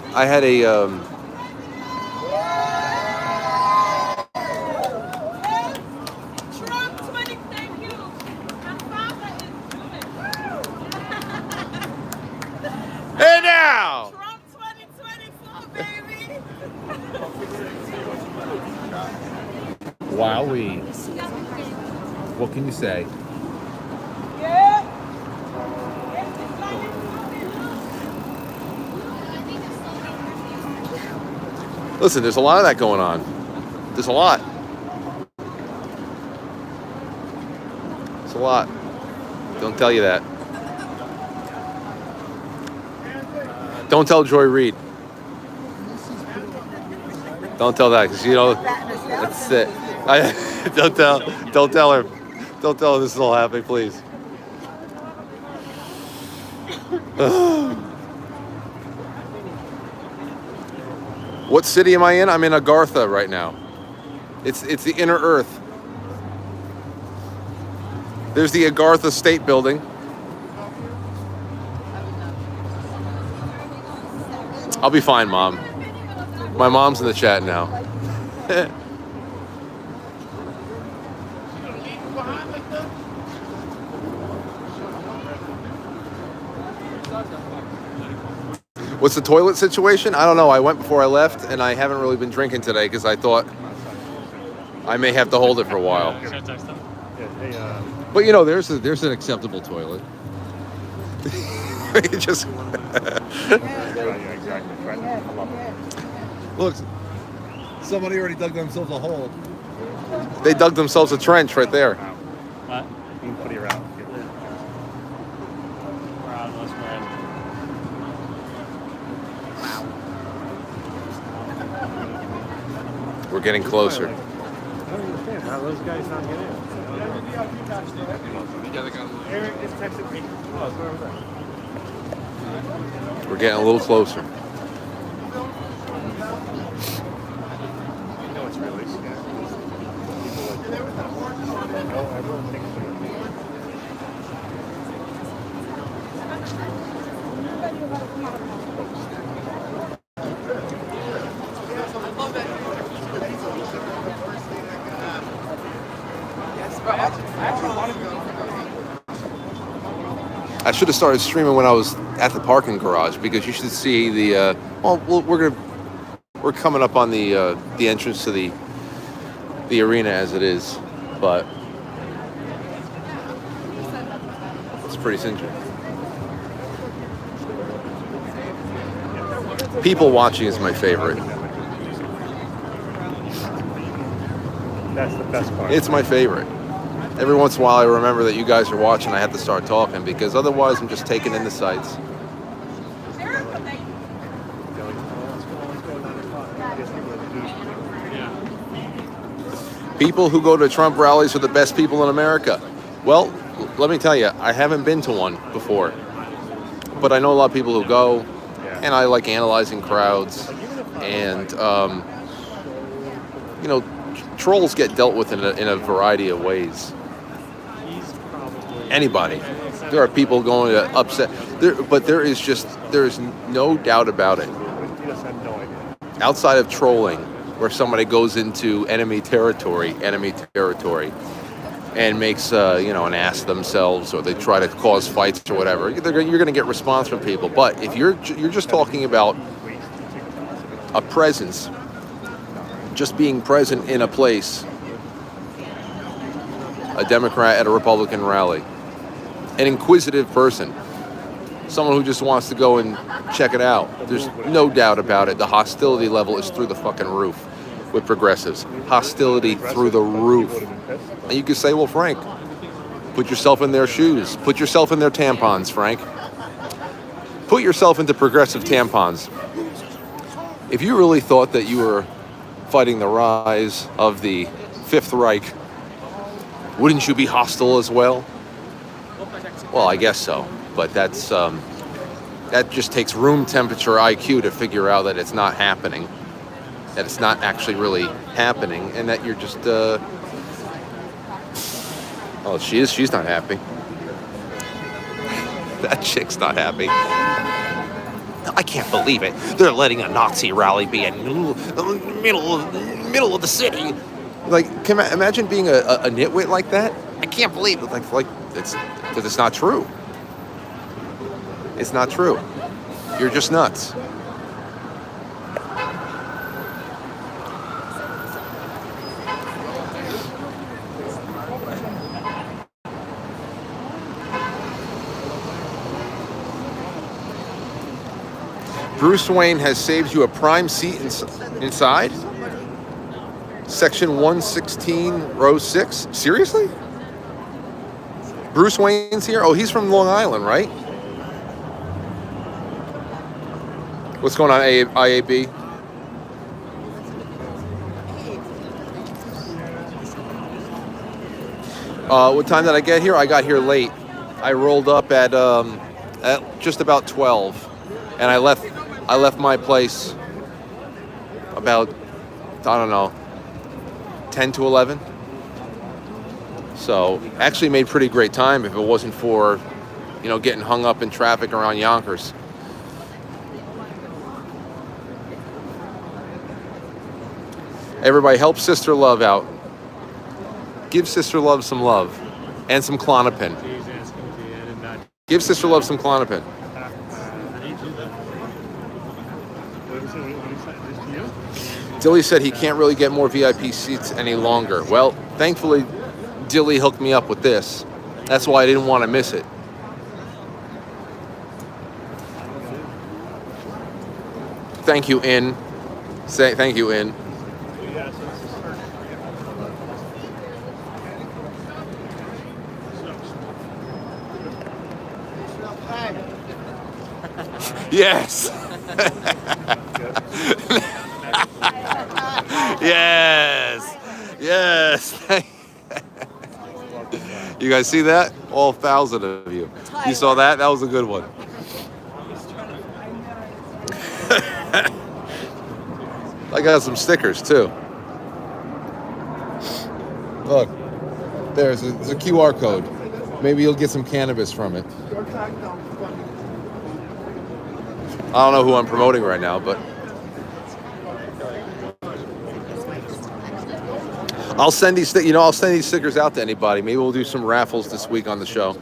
Speaker 1: Hey now!
Speaker 10: Trump 2024, baby!
Speaker 5: Wowee. What can you say?
Speaker 10: Yeah!
Speaker 1: Listen, there's a lot of that going on. There's a lot. It's a lot. Don't tell you that. Don't tell Joy Reid. Don't tell that, because you know that's it. Don't tell her. Don't tell her this is all happening, please. What city am I in? I'm in Agartha right now. It's the inner Earth. There's the Agartha State Building. I'll be fine, Mom. My mom's in the chat now. What's the toilet situation? I don't know. I went before I left, and I haven't really been drinking today because I thought I may have to hold it for a while. But you know, there's an acceptable toilet. Just look, somebody already dug themselves a hole. They dug themselves a trench right there.
Speaker 11: What? You can put it around.
Speaker 1: We're getting closer.
Speaker 11: I don't understand how those guys not get in. Eric just texted me. Oh, where was that?
Speaker 1: We're getting a little closer.
Speaker 11: You know it's really scary. No, everyone thinks
Speaker 1: I should have started streaming when I was at the parking garage, because you should see the. We're coming up on the entrance to the arena as it is, but it's pretty cinching. People watching is my favorite.
Speaker 11: That's the best part.
Speaker 1: It's my favorite. Every once in a while I remember that you guys are watching. I have to start talking because otherwise I'm just taking in the sights. People who go to Trump rallies are the best people in America. Well, let me tell you, I haven't been to one before. But I know a lot of people who go, and I like analyzing crowds. And, you know, trolls get dealt with in a variety of ways. Anybody. There are people going to upset. But there is no doubt about it. Outside of trolling, where somebody goes into enemy territory, and makes an ass of themselves, or they try to cause fights or whatever, you're going to get response from people. But if you're just talking about a presence, just being present in a place, a Democrat at a Republican rally, an inquisitive person, someone who just wants to go and check it out, there's no doubt about it. The hostility level is through the fucking roof with progressives. Hostility through the roof. And you could say, well, Frank, put yourself in their shoes. Put yourself in their tampons, Frank. Put yourself into progressive tampons. If you really thought that you were fighting the rise of the Fifth Reich, wouldn't you be hostile as well? Well, I guess so. But that's that just takes room temperature IQ to figure out that it's not happening. That it's not actually really happening, and that you're just she's not happy. That chick's not happy. I can't believe it. They're letting a Nazi rally be in the middle of the city. Like, imagine being a nitwit like that. I can't believe it. Like it's because it's not true. It's not true. You're just nuts. Bruce Wayne has saved you a prime seat inside? Section 116, row 6? Seriously? Bruce Wayne's here? Oh, he's from Long Island, right? What's going on, IAB? What time did I get here? I got here late. I rolled up at just about 12. And I left my place about, I don't know, 10 to 11. So actually made pretty great time if it wasn't for, getting hung up in traffic around Yonkers. Everybody help Sister Love out. Give Sister Love some love and some Klonopin. Give Sister Love some Klonopin. Dilly said he can't really get more VIP seats any longer. Well, thankfully, Dilly hooked me up with this. That's why I didn't want to miss it. Thank you, In. Thank you, In. Yes. Yes. You guys see that? All 1,000 of you. You saw that? That was a good one. I got some stickers too. Look, there's a QR code. Maybe you'll get some cannabis from it. I don't know who I'm promoting right now, but I'll send these stickers out to anybody. Maybe we'll do some raffles this week on the show.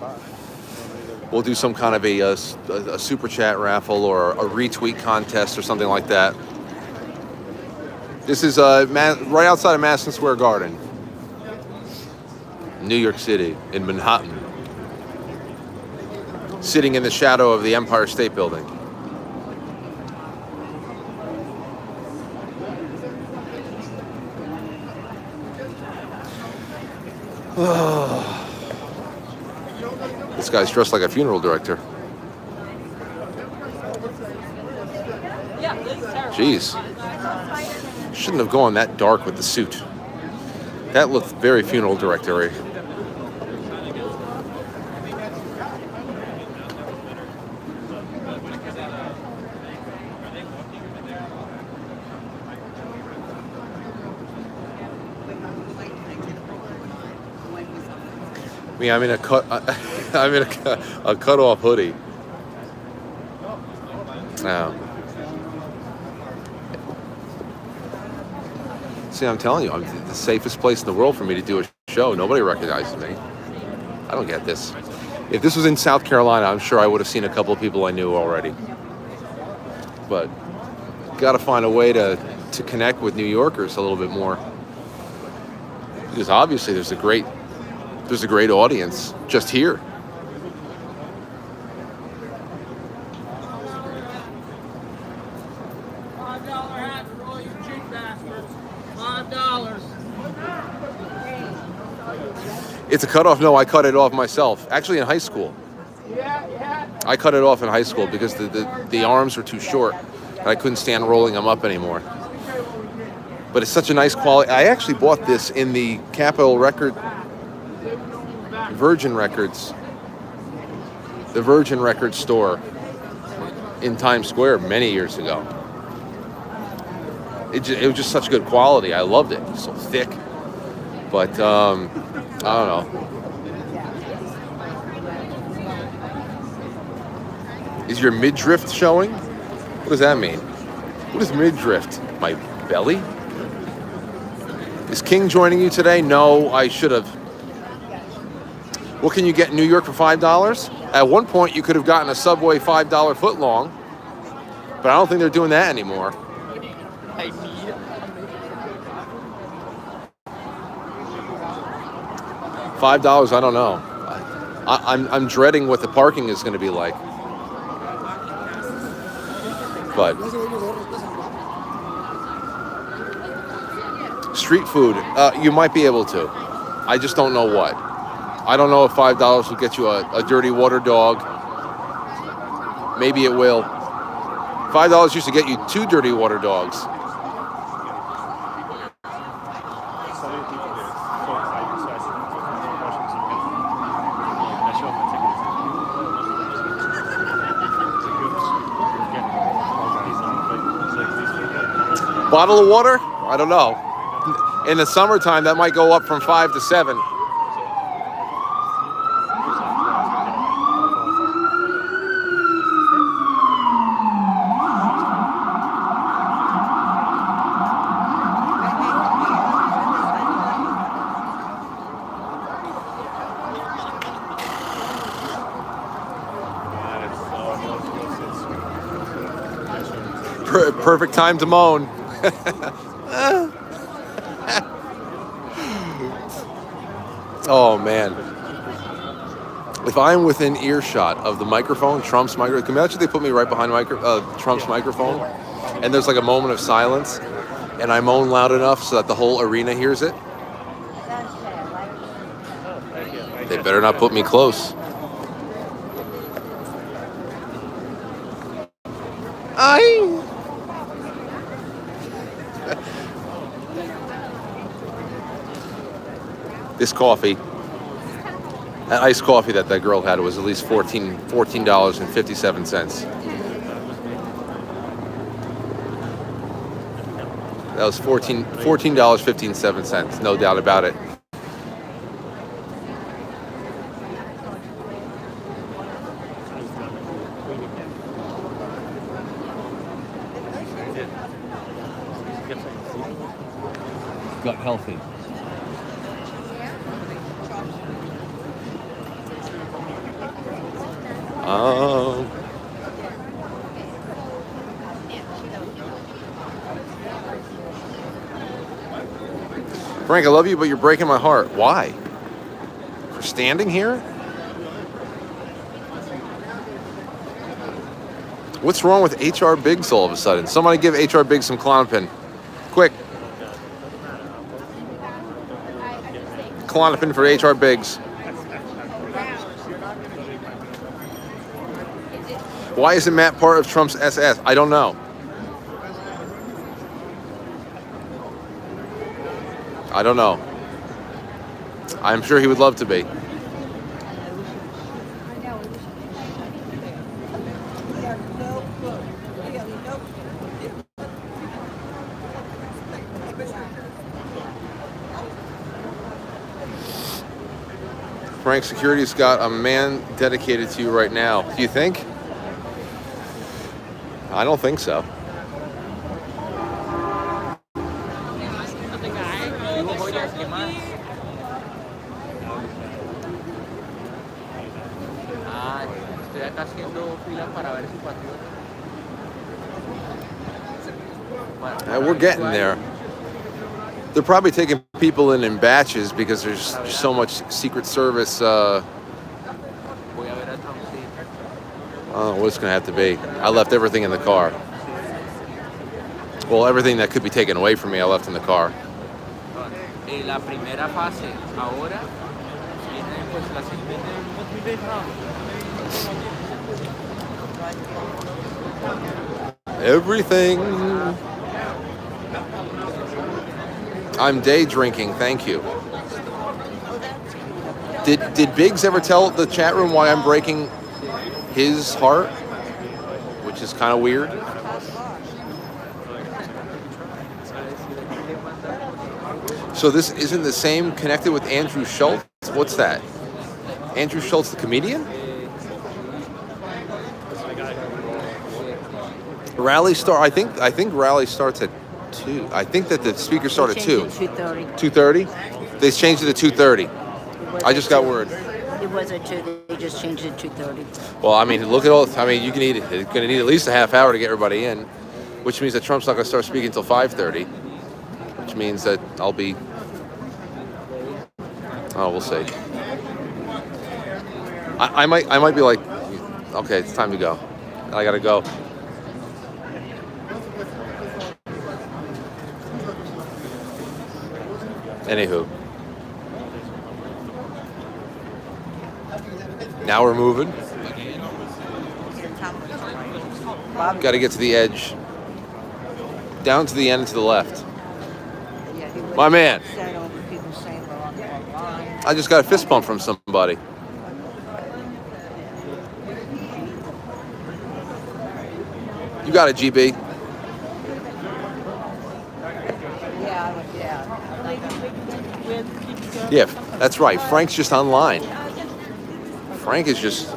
Speaker 1: We'll do some kind of a super chat raffle or a retweet contest or something like that. This is right outside of Madison Square Garden, New York City, in Manhattan, sitting in the shadow of the Empire State Building. This guy's dressed like a funeral director. Jeez. Shouldn't have gone that dark with the suit. That looked very funeral director-y. I'm in a cut-off hoodie. Now, see, I'm telling you, I'm the safest place in the world for me to do a show. Nobody recognizes me. I don't get this. If this was in South Carolina, I'm sure I would have seen a couple of people I knew already. But got to find a way to connect with New Yorkers a little bit more, because obviously there's a great audience just here.
Speaker 9: $5 hat for all you cheap bastards. $5.
Speaker 1: It's a cutoff. No, I cut it off myself. Actually, in high school. I cut it off in high school because the arms were too short and I couldn't stand rolling them up anymore. But it's such a nice quality. I actually bought this in the Capitol Virgin Records store in Times Square many years ago. It was just such good quality. I loved it. It was so thick. But I don't know. Is your midriff showing? What does that mean? What is midriff? My belly? Is King joining you today? No, I should have. What can you get in New York for $5? At one point, you could have gotten a Subway $5 footlong, but I don't think they're doing that anymore. $5, I don't know. I'm dreading what the parking is going to be like. But street food, you might be able to. I just don't know what. I don't know if $5 will get you a dirty water dog. Maybe it will. $5 used to get you 2 dirty water dogs. Bottle of water? I don't know. In the summertime, that might go up from 5 to 7. Perfect time to moan. Oh man. If I'm within earshot of the microphone, Trump's microphone, can you imagine they put me right behind Trump's microphone and there's like a moment of silence and I moan loud enough so that the whole arena hears it? They better not put me close. This coffee, that iced coffee that girl had was at least $14.57. That was $14.57, no doubt about it. Gut healthy. Frank, I love you, but you're breaking my heart. Why? For standing here? What's wrong with HR Biggs all of a sudden? Somebody give HR Biggs some Klonopin. Quick. Klonopin for HR Biggs. Why isn't Matt part of Trump's SS? I don't know. I don't know. I'm sure he would love to be. Frank, security's got a man dedicated to you right now. Do you think? I don't think so. We're getting there. They're probably taking people in batches because there's so much Secret Service. Oh, what's going to have to be? I left everything in the car. Well, everything that could be taken away from me, I left in the car.
Speaker 9: La primera fase ahora viene pues la siguiente multi-day round.
Speaker 1: Everything. I'm day drinking, thank you. Did Biggs ever tell the chat room why I'm breaking his heart? Which is kind of weird. So this isn't the same connected with Andrew Schultz? What's that? Andrew Schultz, the comedian? Rally start. I think rally starts at 2. I think that the speakers start at 2.
Speaker 12: 2:30.
Speaker 1: 2:30. They changed it to 2:30. I just got word.
Speaker 12: It was at 2. They just changed it to 2:30.
Speaker 1: Well, I mean, look at all. I mean, you're going to need at least a half hour to get everybody in, which means that Trump's not going to start speaking until 5:30, which means that I'll be. Oh, we'll see. I might be like, okay, it's time to go. I gotta go. Anywho. Now we're moving. Got to get to the edge. Down to the end and to the left. My man. I just got a fist bump from somebody. You got it, GB. Yeah, that's right. Frank's just online. Frank is just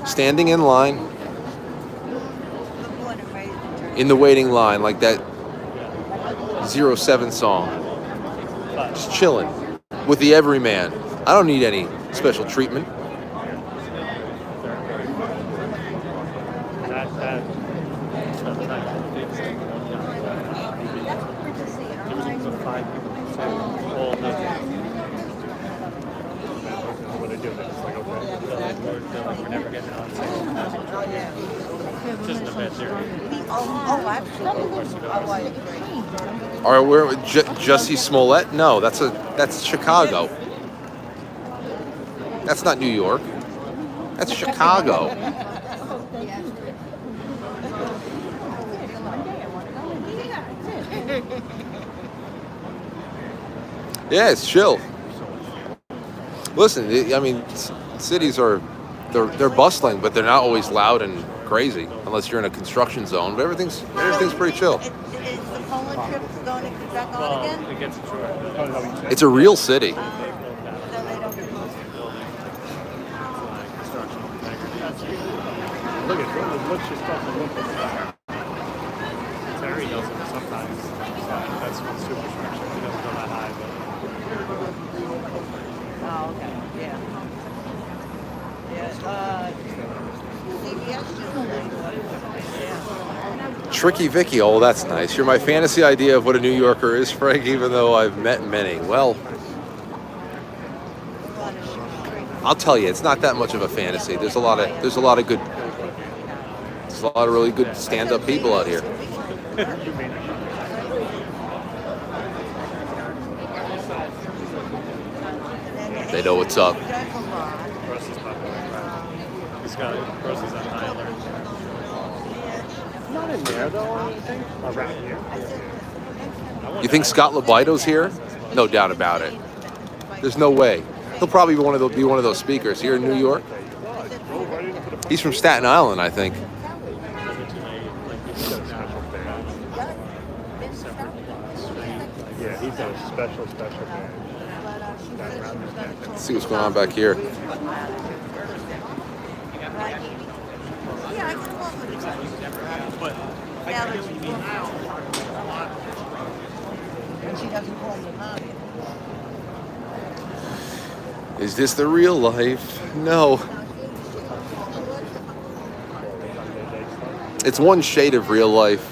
Speaker 1: standing in line, in the waiting line, like that 07 song. Just chilling with the everyman. I don't need any special treatment. Or where Jussie Smollett? No, that's Chicago. That's not New York. That's Chicago. Yeah, it's chill. Listen, I mean, cities are they're bustling, but they're not always loud and crazy unless you're in a construction zone. But everything's pretty chill.
Speaker 10: Is the Poland trip going to get back on again?
Speaker 1: It's a real city.
Speaker 11: Look your stuff and look at that. Terry does it sometimes. That's one superstructure. He doesn't go that high, but.
Speaker 10: Oh, okay. Yeah. CBS just
Speaker 1: Tricky Vicky, oh, that's nice. You're my fantasy idea of what a New Yorker is, Frank, even though I've met many. Well, I'll tell you, it's not that much of a fantasy. There's a lot of really good stand-up people out here. They know what's up.
Speaker 11: Russ is not like that. He's got Russ is on high alert.
Speaker 7: Not in there though, I think.
Speaker 11: Around here.
Speaker 1: You think Scott Libido's here? No doubt about it. There's no way. He'll probably be one of those speakers here in New York. He's from Staten Island, I think.
Speaker 11: Yeah, he's got a special band.
Speaker 1: Let's see what's going on back here.
Speaker 10: And she doesn't call me mommy.
Speaker 1: Is this the real life? No. It's one shade of real life.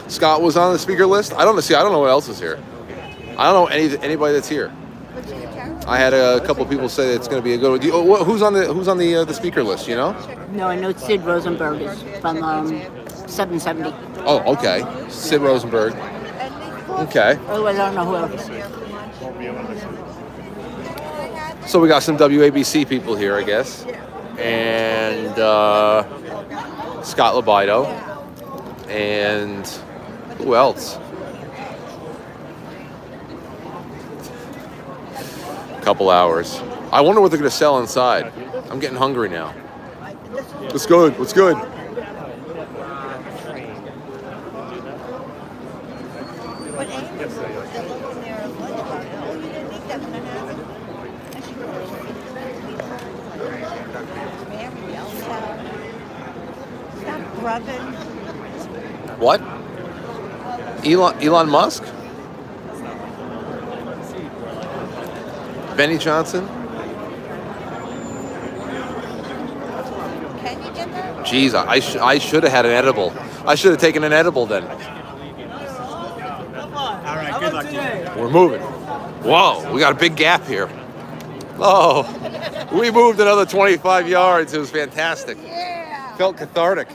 Speaker 1: Scott was on the speaker list. I don't know what else is here. I don't know anybody that's here. I had a couple of people say it's going to be a good one. Who's on the speaker list? You know?
Speaker 12: No, I know Sid Rosenberg is from 770.
Speaker 1: Oh, okay. Sid Rosenberg. Okay.
Speaker 12: Otherwise, I don't know who else.
Speaker 1: So we got some WABC people here, I guess, and Scott Libido, and who else? Couple hours. I wonder what they're going to sell inside. I'm getting hungry now. What's good? What's good? What? Elon Musk? Benny Johnson?
Speaker 10: Can you get that?
Speaker 1: Jeez, I should have had an edible. I should have taken an edible then.
Speaker 3: All right, good luck to you.
Speaker 1: We're moving. Whoa, we got a big gap here. Oh, we moved another 25 yards. It was fantastic.
Speaker 10: Yeah.
Speaker 1: Felt cathartic.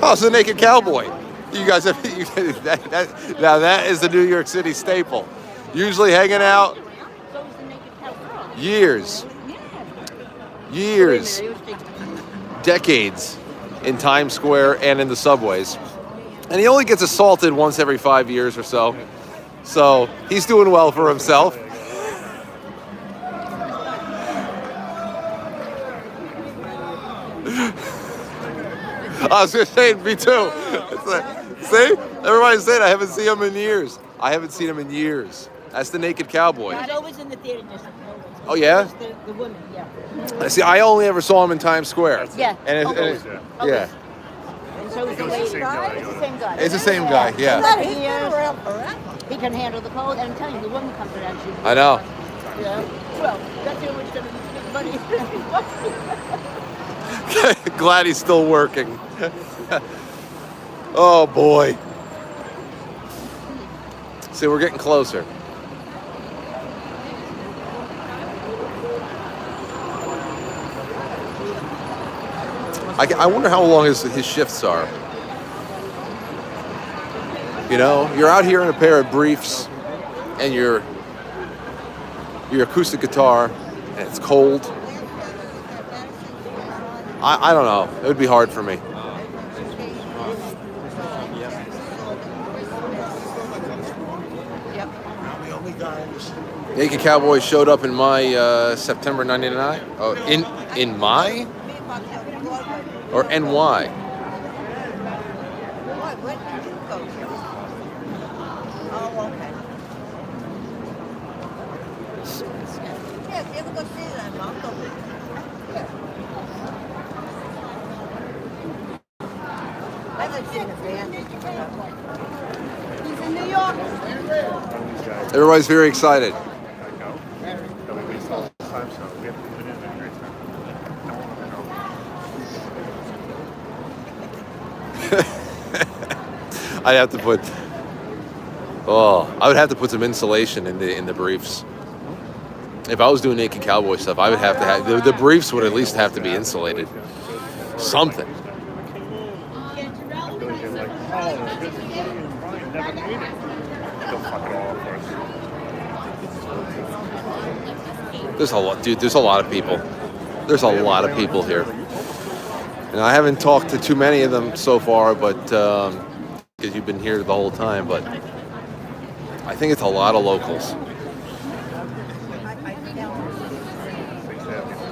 Speaker 1: Oh, it's the Naked Cowboy. You guys have now that is the New York City staple. Usually hanging out years, decades in Times Square and in the subways. And he only gets assaulted once every 5 years or so. So he's doing well for himself. I was just saying, me too. It's like, see? Everybody's saying I haven't seen him in years. I haven't seen him in years. That's the Naked Cowboy.
Speaker 12: He's always in the theater district.
Speaker 1: Oh, yeah?
Speaker 12: The women, yeah.
Speaker 1: See, I only ever saw him in Times Square.
Speaker 12: Yeah.
Speaker 1: Yeah.
Speaker 12: And so is the lady guy. It's the same guy.
Speaker 1: It's the same guy, yeah.
Speaker 12: He can handle the cold, and I'm telling you, the woman comes around you.
Speaker 1: I know.
Speaker 12: Yeah. Well, that's the only way to make money.
Speaker 1: Glad he's still working. Oh, boy. See, we're getting closer. I wonder how long his shifts are. You know, you're out here in a pair of briefs and your acoustic guitar, and it's cold. I don't know. It would be hard for me. Naked Cowboy showed up in my September '99. Oh, in my or NY.
Speaker 10: Where did you go to? Oh, okay. Yeah, if you ever go see them, I'll go with you. I haven't seen the band. He's in New York.
Speaker 1: Everybody's very excited. I'd have to put. I would have to put some insulation in the briefs. If I was doing naked cowboy stuff, I would have to have the briefs would at least have to be insulated. Something.
Speaker 11: Billy's like, oh, this is Brian never made it. They'll fuck it all up first.
Speaker 1: There's a lot, dude. There's a lot of people. There's a lot of people here. And I haven't talked to too many of them so far, but because you've been here the whole time. But I think it's a lot of locals.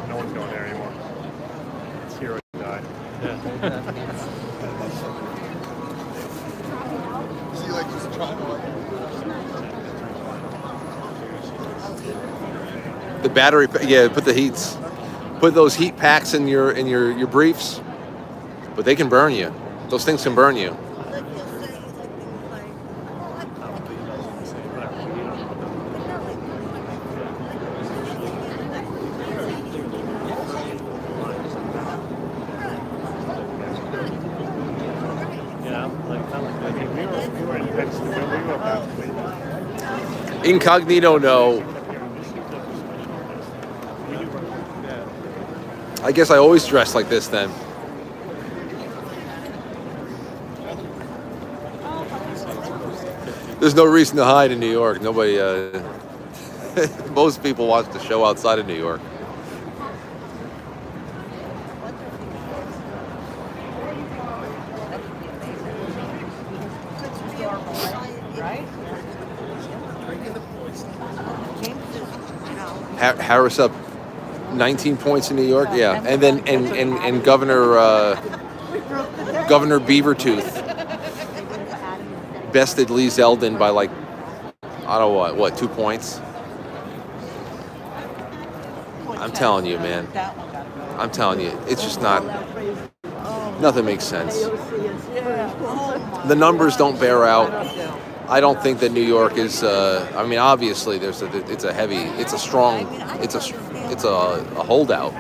Speaker 11: No one's going there anymore. It's here or die.
Speaker 7: See, like he's trying to
Speaker 1: The battery, yeah. Put the heats. Put those heat packs in your briefs, but they can burn you. Those things can burn you. Incognito, no. I guess I always dress like this then. There's no reason to hide in New York. Nobody, most people watch the show outside of New York. Harris up 19 points in New York, yeah, and then and Governor Beavertooth bested Lee Zeldin by like I don't know what 2 points. I'm telling you, man. I'm telling you, it's just nothing makes sense. The numbers don't bear out. I don't think that New York is. I mean, obviously, it's a holdout.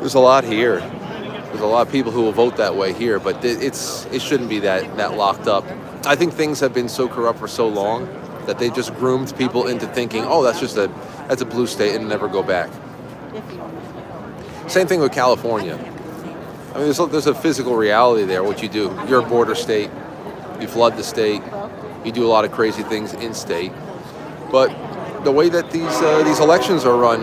Speaker 1: There's a lot here. There's a lot of people who will vote that way here, but it shouldn't be that locked up. I think things have been so corrupt for so long that they just groomed people into thinking, oh, that's a blue state and never go back. Same thing with California. I mean, there's a physical reality there. What you do, you're a border state. You flood the state. You do a lot of crazy things in state. But the way that these elections are run,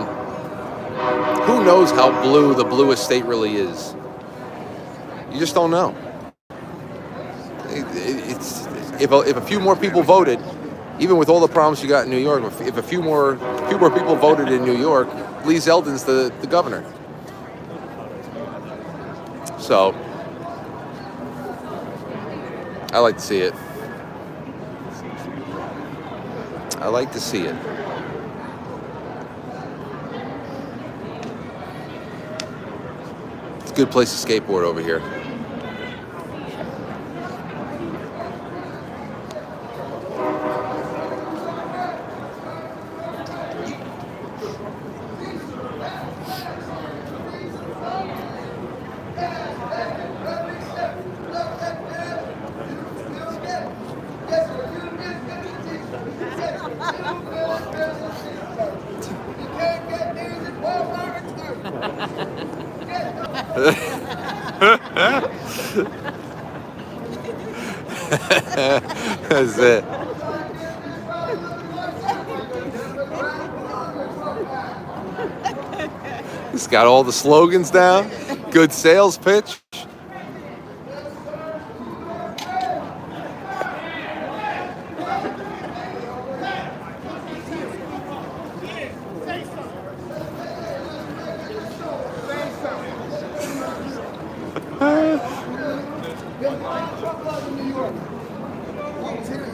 Speaker 1: who knows how blue the bluest state really is? You just don't know. If a few more people voted, even with all the problems you got in New York, if a few more people voted in New York, Lee Zeldin's the governor. So I like to see it. I like to see it. It's a good place to skateboard over here. That's it. He's got all the slogans down. Good sales pitch.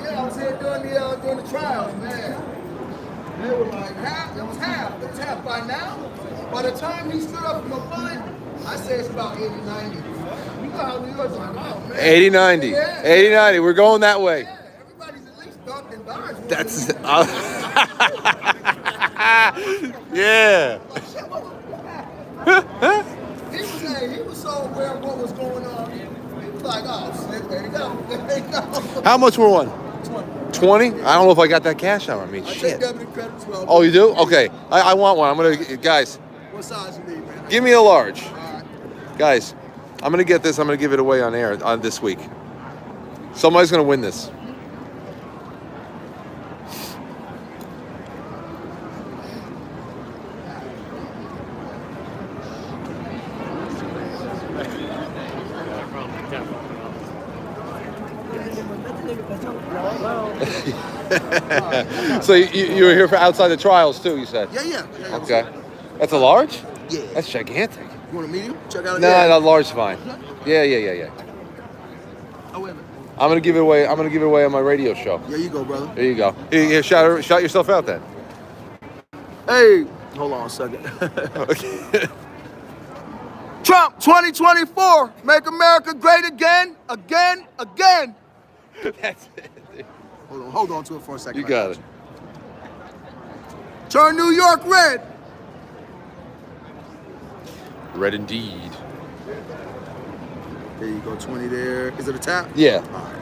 Speaker 13: I was here during the trials, man. They were like half. It was half. It was half by now. By the time he stood up from the punt, I said it's about 80, 90. You know how New York's like, oh man.
Speaker 1: 80, 90.
Speaker 13: Yeah.
Speaker 1: 80, 90. We're going that way.
Speaker 13: Yeah, everybody's at least ducked and dodged.
Speaker 1: That's. Yeah.
Speaker 13: He was so aware of what was going on. He was like, oh shit, there you go. There you go.
Speaker 1: How much were one? 20? I don't know if I got that cash on me.
Speaker 13: I take
Speaker 1: Shit.
Speaker 13: debit and credit 12.
Speaker 1: Oh, you do? Okay. I want one. I'm gonna, guys,
Speaker 13: What size you need, man?
Speaker 1: give me a large.
Speaker 13: All right.
Speaker 1: Guys, I'm gonna get this. I'm gonna give it away on air on this week. Somebody's gonna win this. So you were here for outside the trials too, you said?
Speaker 13: Yeah.
Speaker 1: Okay. That's a large?
Speaker 13: Yeah.
Speaker 1: That's gigantic.
Speaker 13: You want a medium? Check out.
Speaker 1: No, large is fine. Yeah.
Speaker 13: Oh, wait a minute.
Speaker 1: I'm gonna give it away. I'm gonna give it away on my radio show.
Speaker 13: There you go, brother.
Speaker 1: There you go. Here, shout yourself out then.
Speaker 13: Hey, hold on a second.
Speaker 1: Okay.
Speaker 13: Trump 2024, make America great again.
Speaker 1: That's it.
Speaker 13: Hold on to it for a second.
Speaker 1: You got it.
Speaker 13: Turn New York red.
Speaker 1: Red indeed.
Speaker 13: There you go, 20 there. Is it a tap?
Speaker 1: Yeah.
Speaker 13: All right,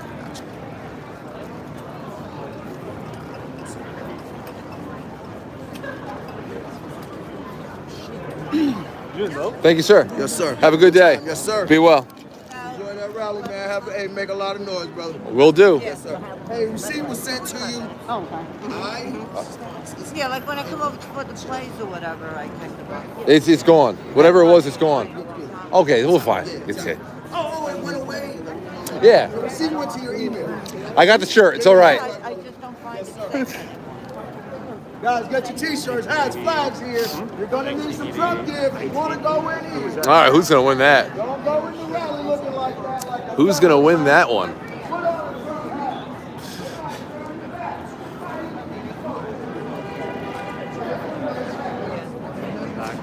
Speaker 13: gotcha.
Speaker 1: Thank you, sir.
Speaker 13: Yes, sir.
Speaker 1: Have a good day.
Speaker 13: Yes, sir.
Speaker 1: Be well.
Speaker 13: Enjoy that rally, man. Hey, make a lot of noise, brother.
Speaker 1: Will do.
Speaker 13: Yes, sir. Hey, receipt was sent to you.
Speaker 12: Oh, okay.
Speaker 13: All right.
Speaker 10: Yeah, like when I come over for the plays or whatever, I take the box.
Speaker 1: It's gone. Whatever it was, it's gone. Okay, we'll find it. It's it.
Speaker 13: Oh, it went away.
Speaker 1: Yeah.
Speaker 13: The receipt went to your email.
Speaker 1: I got the shirt. It's all right.
Speaker 10: I just don't find it.
Speaker 13: Guys, get your t-shirts, hats, flags here. You're gonna need some Trump gear if you wanna go in here.
Speaker 1: All right, who's gonna win that?
Speaker 13: Don't go in the rally looking like that. Like a
Speaker 1: Who's gonna win that one?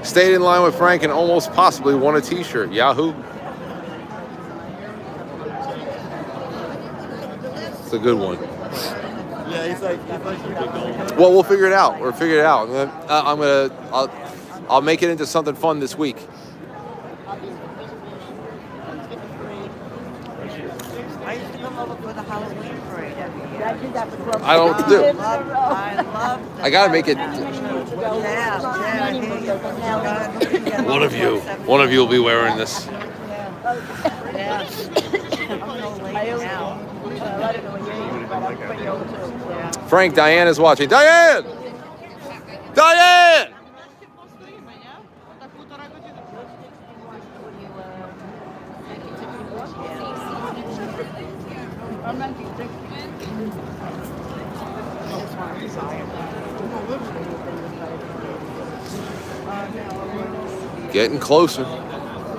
Speaker 1: Stayed in line with Frank and almost possibly won a t-shirt. Yahoo. It's a good one.
Speaker 3: Yeah, he's like you could go.
Speaker 1: Well, we'll figure it out. We'll figure it out. I'll make it into something fun this week.
Speaker 10: I used to come over for the Halloween parade every year.
Speaker 12: I did that for 12
Speaker 1: I don't know what to do.
Speaker 10: I love
Speaker 1: I gotta make it. One of you will be wearing this. Frank, Diane is watching. Diane! Diane! Getting closer.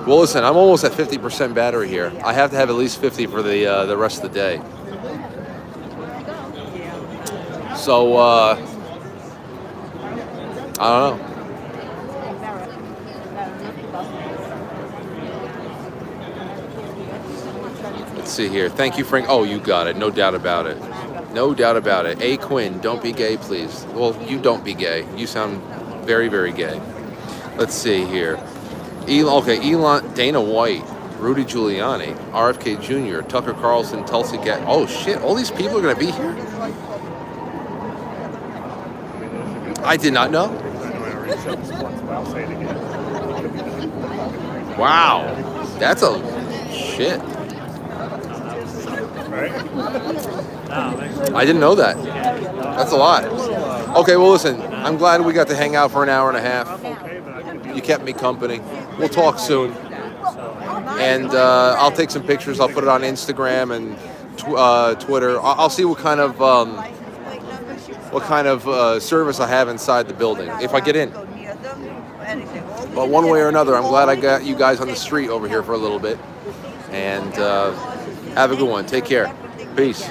Speaker 1: Well, listen, I'm almost at 50% battery here. I have to have at least 50 for the rest of the day. So, I don't know. Let's see here. Thank you, Frank. Oh, you got it. No doubt about it. No doubt about it. A. Quinn, don't be gay, please. Well, you don't be gay. You sound very, very gay. Let's see here. Elon, Dana White, Rudy Giuliani, RFK Jr., Tucker Carlson, Tulsi Gabbard. Oh, shit. All these people are going to be here? I did not know. Wow. That's a shit. I didn't know that. That's a lot. Okay, well, listen. I'm glad we got to hang out for an hour and a half. You kept me company. We'll talk soon. And I'll take some pictures. I'll put it on Instagram and Twitter. I'll see what kind of service I have inside the building if I get in. But one way or another, I'm glad I got you guys on the street over here for a little bit. And have a good one. Take care. Peace.